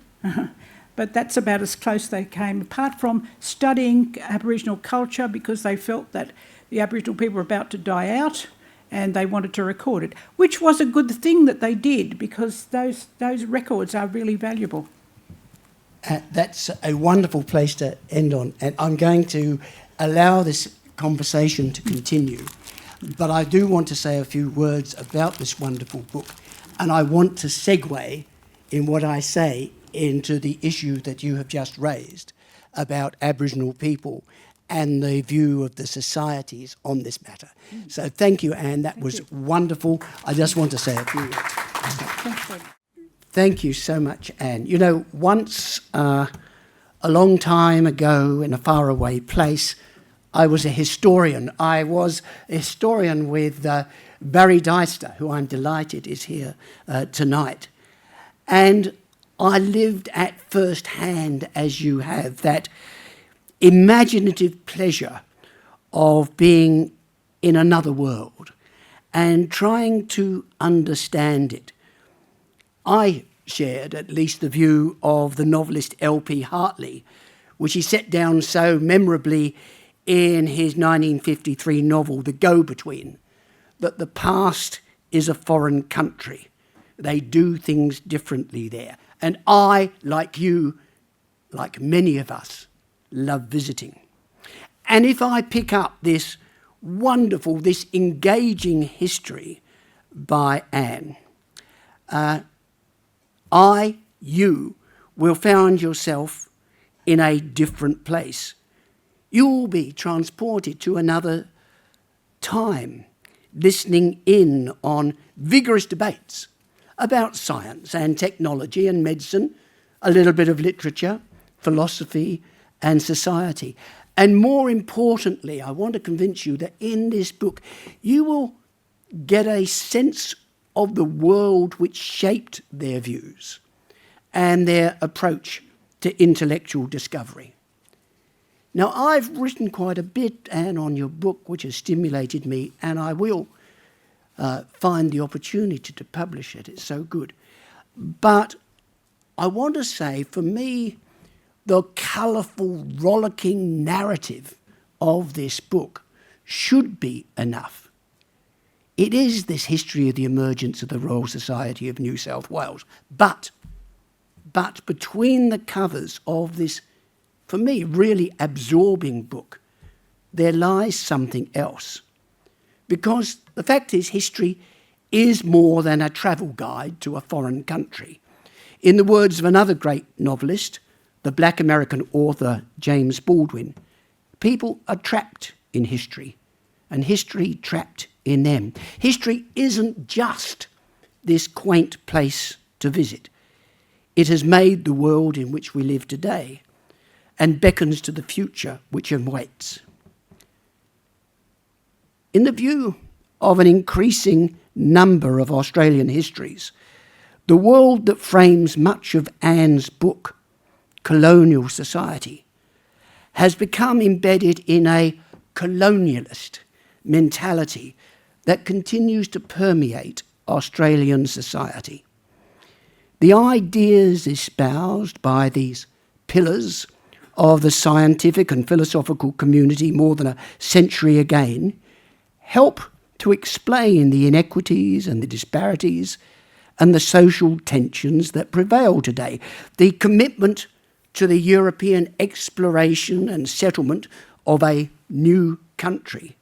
but that's about as close they came, apart from studying Aboriginal culture because they felt that the Aboriginal people were about to die out and they wanted to record it, which was a good thing that they did because those records are really valuable. That's a wonderful place to end on, and I'm going to allow this conversation to continue, but I do want to say a few words about this wonderful book, and I want to segue in what I say into the issue that you have just raised about Aboriginal people and the view of the societies on this matter. So thank you, Anne. That was wonderful. I just want to say a few words. Thank you so much, Anne. You know, once, a long time ago in a faraway place, I was a historian. I was a historian with Barry Deister, who I'm delighted is here tonight. And I lived at first hand, as you have, that imaginative pleasure of being in another world and trying to understand it. I shared at least the view of the novelist L.P. Hartley, which he set down so memorably in his 1953 novel, The Go-Between, that the past is a foreign country. They do things differently there. And I, like you, like many of us, love visiting. And if I pick up this wonderful, this engaging history by Anne, you will find yourself in a different place. You'll be transported to another time, listening in on vigorous debates about science and technology and medicine, a little bit of literature, philosophy and society. And more importantly, I want to convince you that in this book, you will get a sense of the world which shaped their views and their approach to intellectual discovery. Now, I've written quite a bit, Anne, on your book, which has stimulated me, and I will find the opportunity to publish it. It's so good. But I want to say, for me, the colourful, rollicking narrative of this book should be enough. It is this history of the emergence of the Royal Society of New South Wales. But between the covers of this, for me, really absorbing book, there lies something else. Because the fact is, history is more than a travel guide to a foreign country. In the words of another great novelist, the black American author James Baldwin, people are trapped in history, and history trapped in them. History isn't just this quaint place to visit. It has made the world in which we live today and beckons to the future which awaits. In the view of an increasing number of Australian histories, the world that frames much of Anne's book, Colonial Society, has become embedded in a colonialist mentality that continues to permeate Australian society. The ideas espoused by these pillars of the scientific and philosophical community more than a century again help to explain the inequities and the disparities and the social tensions that prevail today. The commitment to the European exploration and settlement of a new country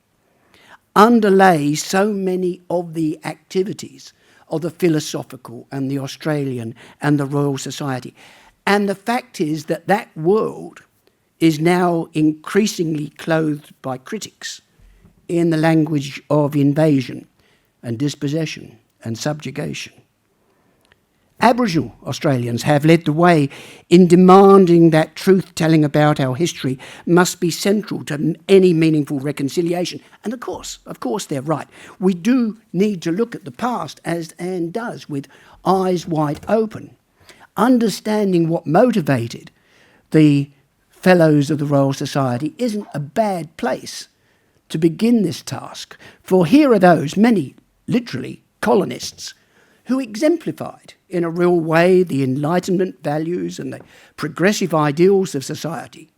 underlay so many of the activities of the philosophical and the Australian and the Royal Society. And the fact is that that world is now increasingly clothed by critics in the language of invasion and dispossession and subjugation. Aboriginal Australians have led the way in demanding that truth-telling about our history must be central to any meaningful reconciliation. And of course they're right. We do need to look at the past, as Anne does, with eyes wide open, understanding what motivated the Fellows of the Royal Society isn't a bad place to begin this task, for here are those, many literally colonists, who exemplified in a real way the Enlightenment values and the progressive ideals of society,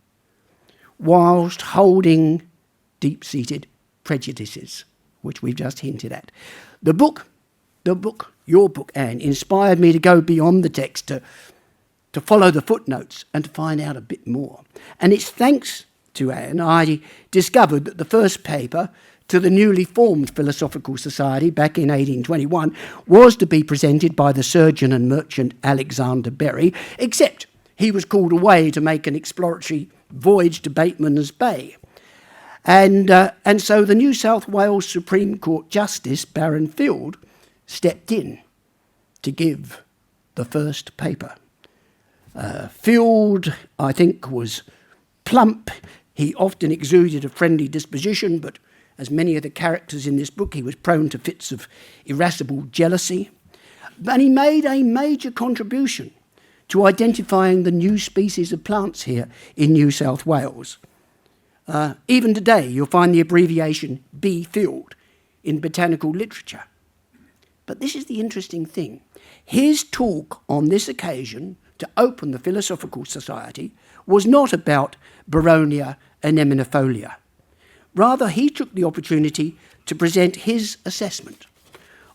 whilst holding deep-seated prejudices, which we've just hinted at. The book, your book, Anne, inspired me to go beyond the text, to follow the footnotes and to find out a bit more. And it's thanks to Anne I discovered that the first paper to the newly formed Philosophical Society back in 1821 was to be presented by the surgeon and merchant Alexander Berry, except he was called away to make an exploratory voyage to Bateman's Bay. And so the New South Wales Supreme Court Justice, Baron Field, stepped in to give the first paper. Field, I think, was plump. He often exuded a friendly disposition, but as many of the characters in this book, he was prone to fits of irascible jealousy. But he made a major contribution to identifying the new species of plants here in New South Wales. Even today, you'll find the abbreviation B. Field in botanical literature. But this is the interesting thing. His talk on this occasion to open the Philosophical Society was not about Boronia anemonifolia. Rather, he took the opportunity to present his assessment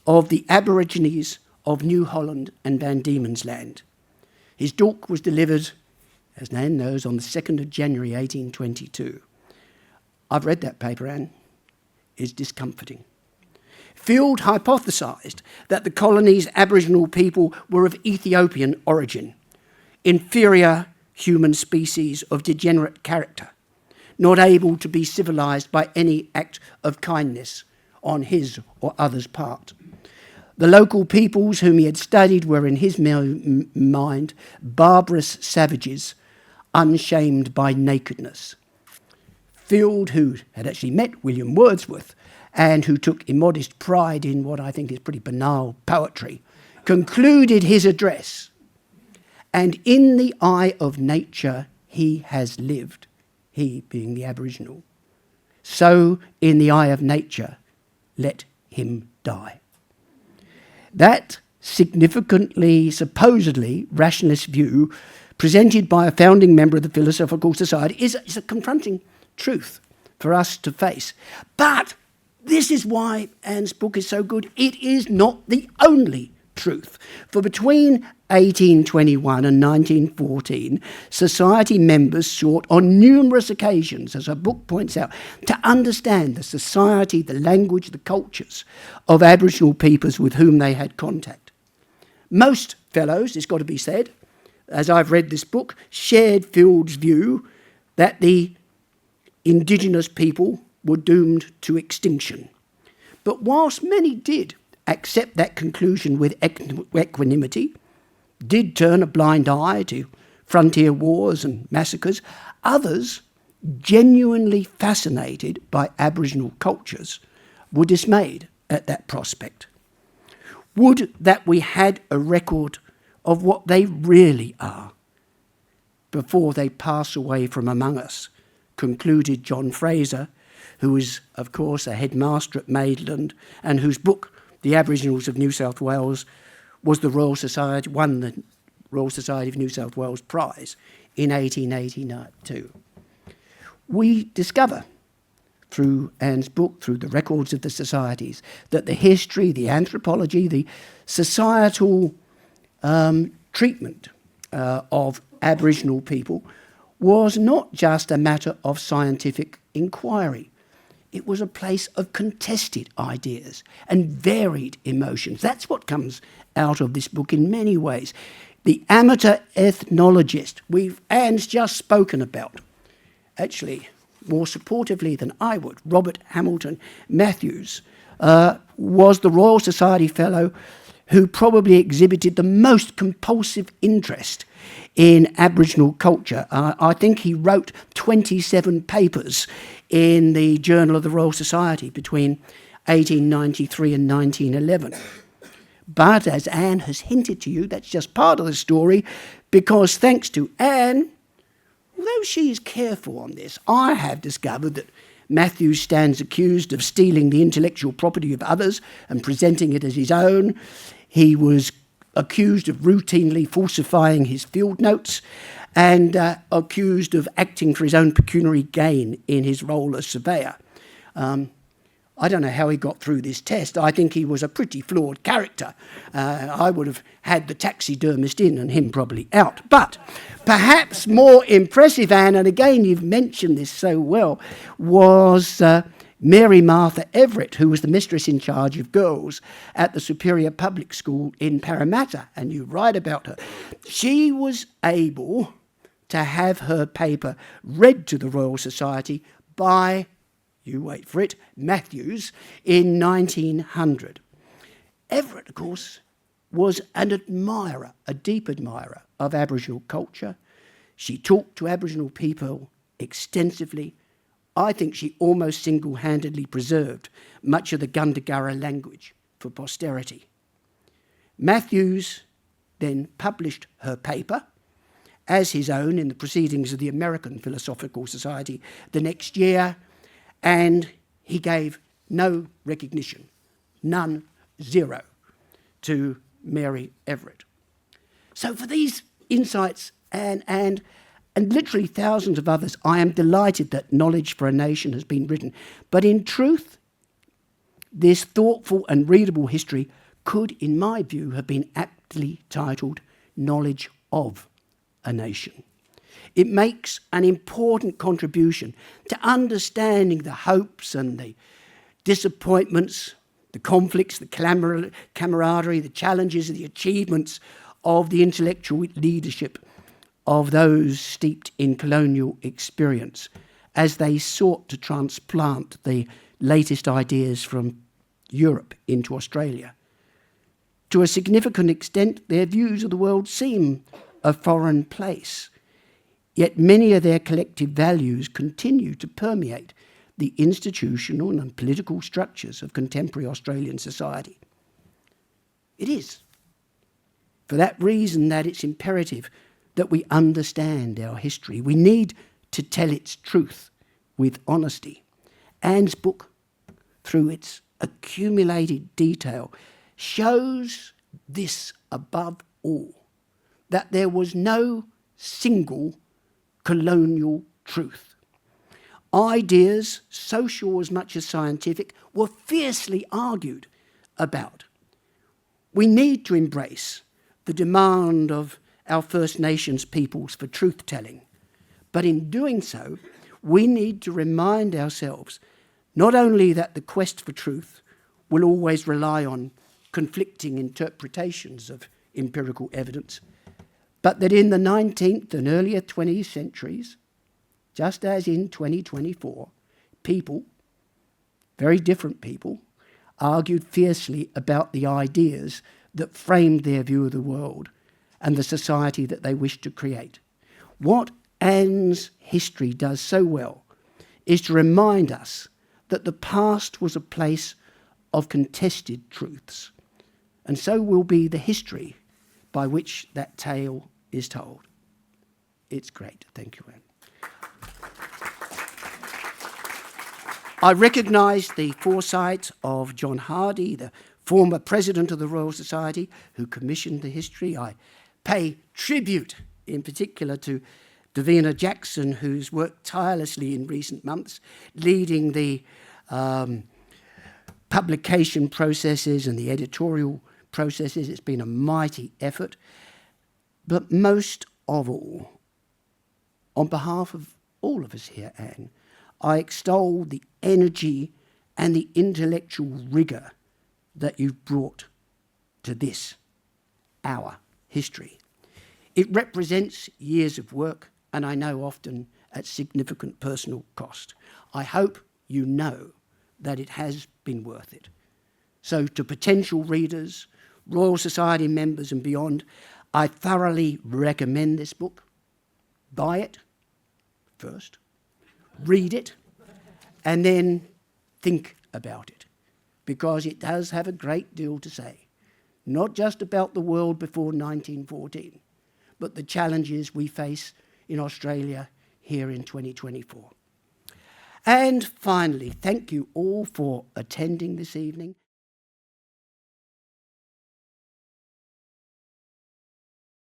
of the Aborigines of New Holland and Van Diemen's Land. His talk was delivered, as Anne knows, on the 2nd of January 1822. I've read that paper, Anne. It's discomforting. Field hypothesised that the colony's Aboriginal people were of Ethiopian origin, inferior human species of degenerate character, not able to be civilised by any act of kindness on his or others' part. The local peoples whom he had studied were, in his mind, barbarous savages, unshamed by nakedness. Field, who had actually met William Wordsworth and who took immodest pride in what I think is pretty banal poetry, concluded his address, "And in the eye of nature he has lived," he being the Aboriginal. "So in the eye of nature, let him die." That significantly, supposedly rationalist view presented by a founding member of the Philosophical Society is a confronting truth for us to face. But this is why Anne's book is so good. It is not the only truth. For between 1821 and 1914, Society members sought on numerous occasions, as her book points out, to understand the society, the language, the cultures of Aboriginal peoples with whom they had contact. Most fellows, it's got to be said, as I've read this book, shared Field's view that the Indigenous people were doomed to extinction. But whilst many did accept that conclusion with equanimity, did turn a blind eye to frontier wars and massacres. Others, genuinely fascinated by Aboriginal cultures, were dismayed at that prospect. Would that we had a record of what they really are before they pass away from among us, concluded John Fraser, who is, of course, a headmaster at Maitland and whose book, The Aboriginals of New South Wales, won the Royal Society of New South Wales Prize in 1882. We discover through Anne's book, through the records of the societies, that the history, the anthropology, the societal treatment of Aboriginal people was not just a matter of scientific inquiry. It was a place of contested ideas and varied emotions. That's what comes out of this book in many ways. The amateur ethnologist, Anne's just spoken about, actually more supportively than I would, Robert Hamilton Matthews, was the Royal Society Fellow who probably exhibited the most compulsive interest in Aboriginal culture. I think he wrote 27 papers in the Journal of the Royal Society between 1893 and 1911. But as Anne has hinted to you, that's just part of the story, because thanks to Anne, although she is careful on this, I have discovered that Matthews stands accused of stealing the intellectual property of others and presenting it as his own. He was accused of routinely falsifying his field notes and accused of acting for his own pecuniary gain in his role as surveyor. I don't know how he got through this test. I think he was a pretty flawed character. I would have had the taxidermist in and him probably out. But perhaps more impressive, Anne, and again you've mentioned this so well, was Mary Martha Everett, who was the mistress in charge of girls at the Superior Public School in Parramatta, and you write about her. She was able to have her paper read to the Royal Society by, you wait for it, Matthews in 1900. Everett, of course, was an admirer, a deep admirer of Aboriginal culture. She talked to Aboriginal people extensively. I think she almost single-handedly preserved much of the Gundagara language for posterity. Matthews then published her paper as his own in the Proceedings of the American Philosophical Society the next year, and he gave no recognition, none, zero, to Mary Everett. So for these insights and literally thousands of others, I am delighted that Knowledge for a Nation has been written. But in truth, this thoughtful and readable history could, in my view, have been aptly titled Knowledge of a Nation. It makes an important contribution to understanding the hopes and the disappointments, the conflicts, the camaraderie, the challenges, the achievements of the intellectual leadership of those steeped in colonial experience as they sought to transplant the latest ideas from Europe into Australia. To a significant extent, their views of the world seem a foreign place, yet many of their collective values continue to permeate the institutional and political structures of contemporary Australian society. It is for that reason that it's imperative that we understand our history. We need to tell its truth with honesty. Anne's book, through its accumulated detail, shows this above all, that there was no single colonial truth. Ideas, social as much as scientific, were fiercely argued about. We need to embrace the demand of our First Nations peoples for truth-telling. But in doing so, we need to remind ourselves not only that the quest for truth will always rely on conflicting interpretations of empirical evidence, but that in the 19th and earlier 20th centuries, just as in 2024, people, very different people, argued fiercely about the ideas that framed their view of the world and the society that they wished to create. What Anne's history does so well is to remind us that the past was a place of contested truths, and so will be the history by which that tale is told. It's great. Thank you, Anne. I recognise the foresight of John Hardy, the former president of the Royal Society, who commissioned the history. I pay tribute in particular to Davina Jackson, who's worked tirelessly in recent months, leading the publication processes and the editorial processes. It's been a mighty effort. But most of all, on behalf of all of us here, Anne, I extol the energy and the intellectual rigour that you've brought to this, our history. It represents years of work, and I know often at significant personal cost. I hope you know that it has been worth it. So to potential readers, Royal Society members and beyond, I thoroughly recommend this book. Buy it first, read it, and then think about it, because it does have a great deal to say, not just about the world before 1914, but the challenges we face in Australia here in 2024. And finally, thank you all for attending this evening.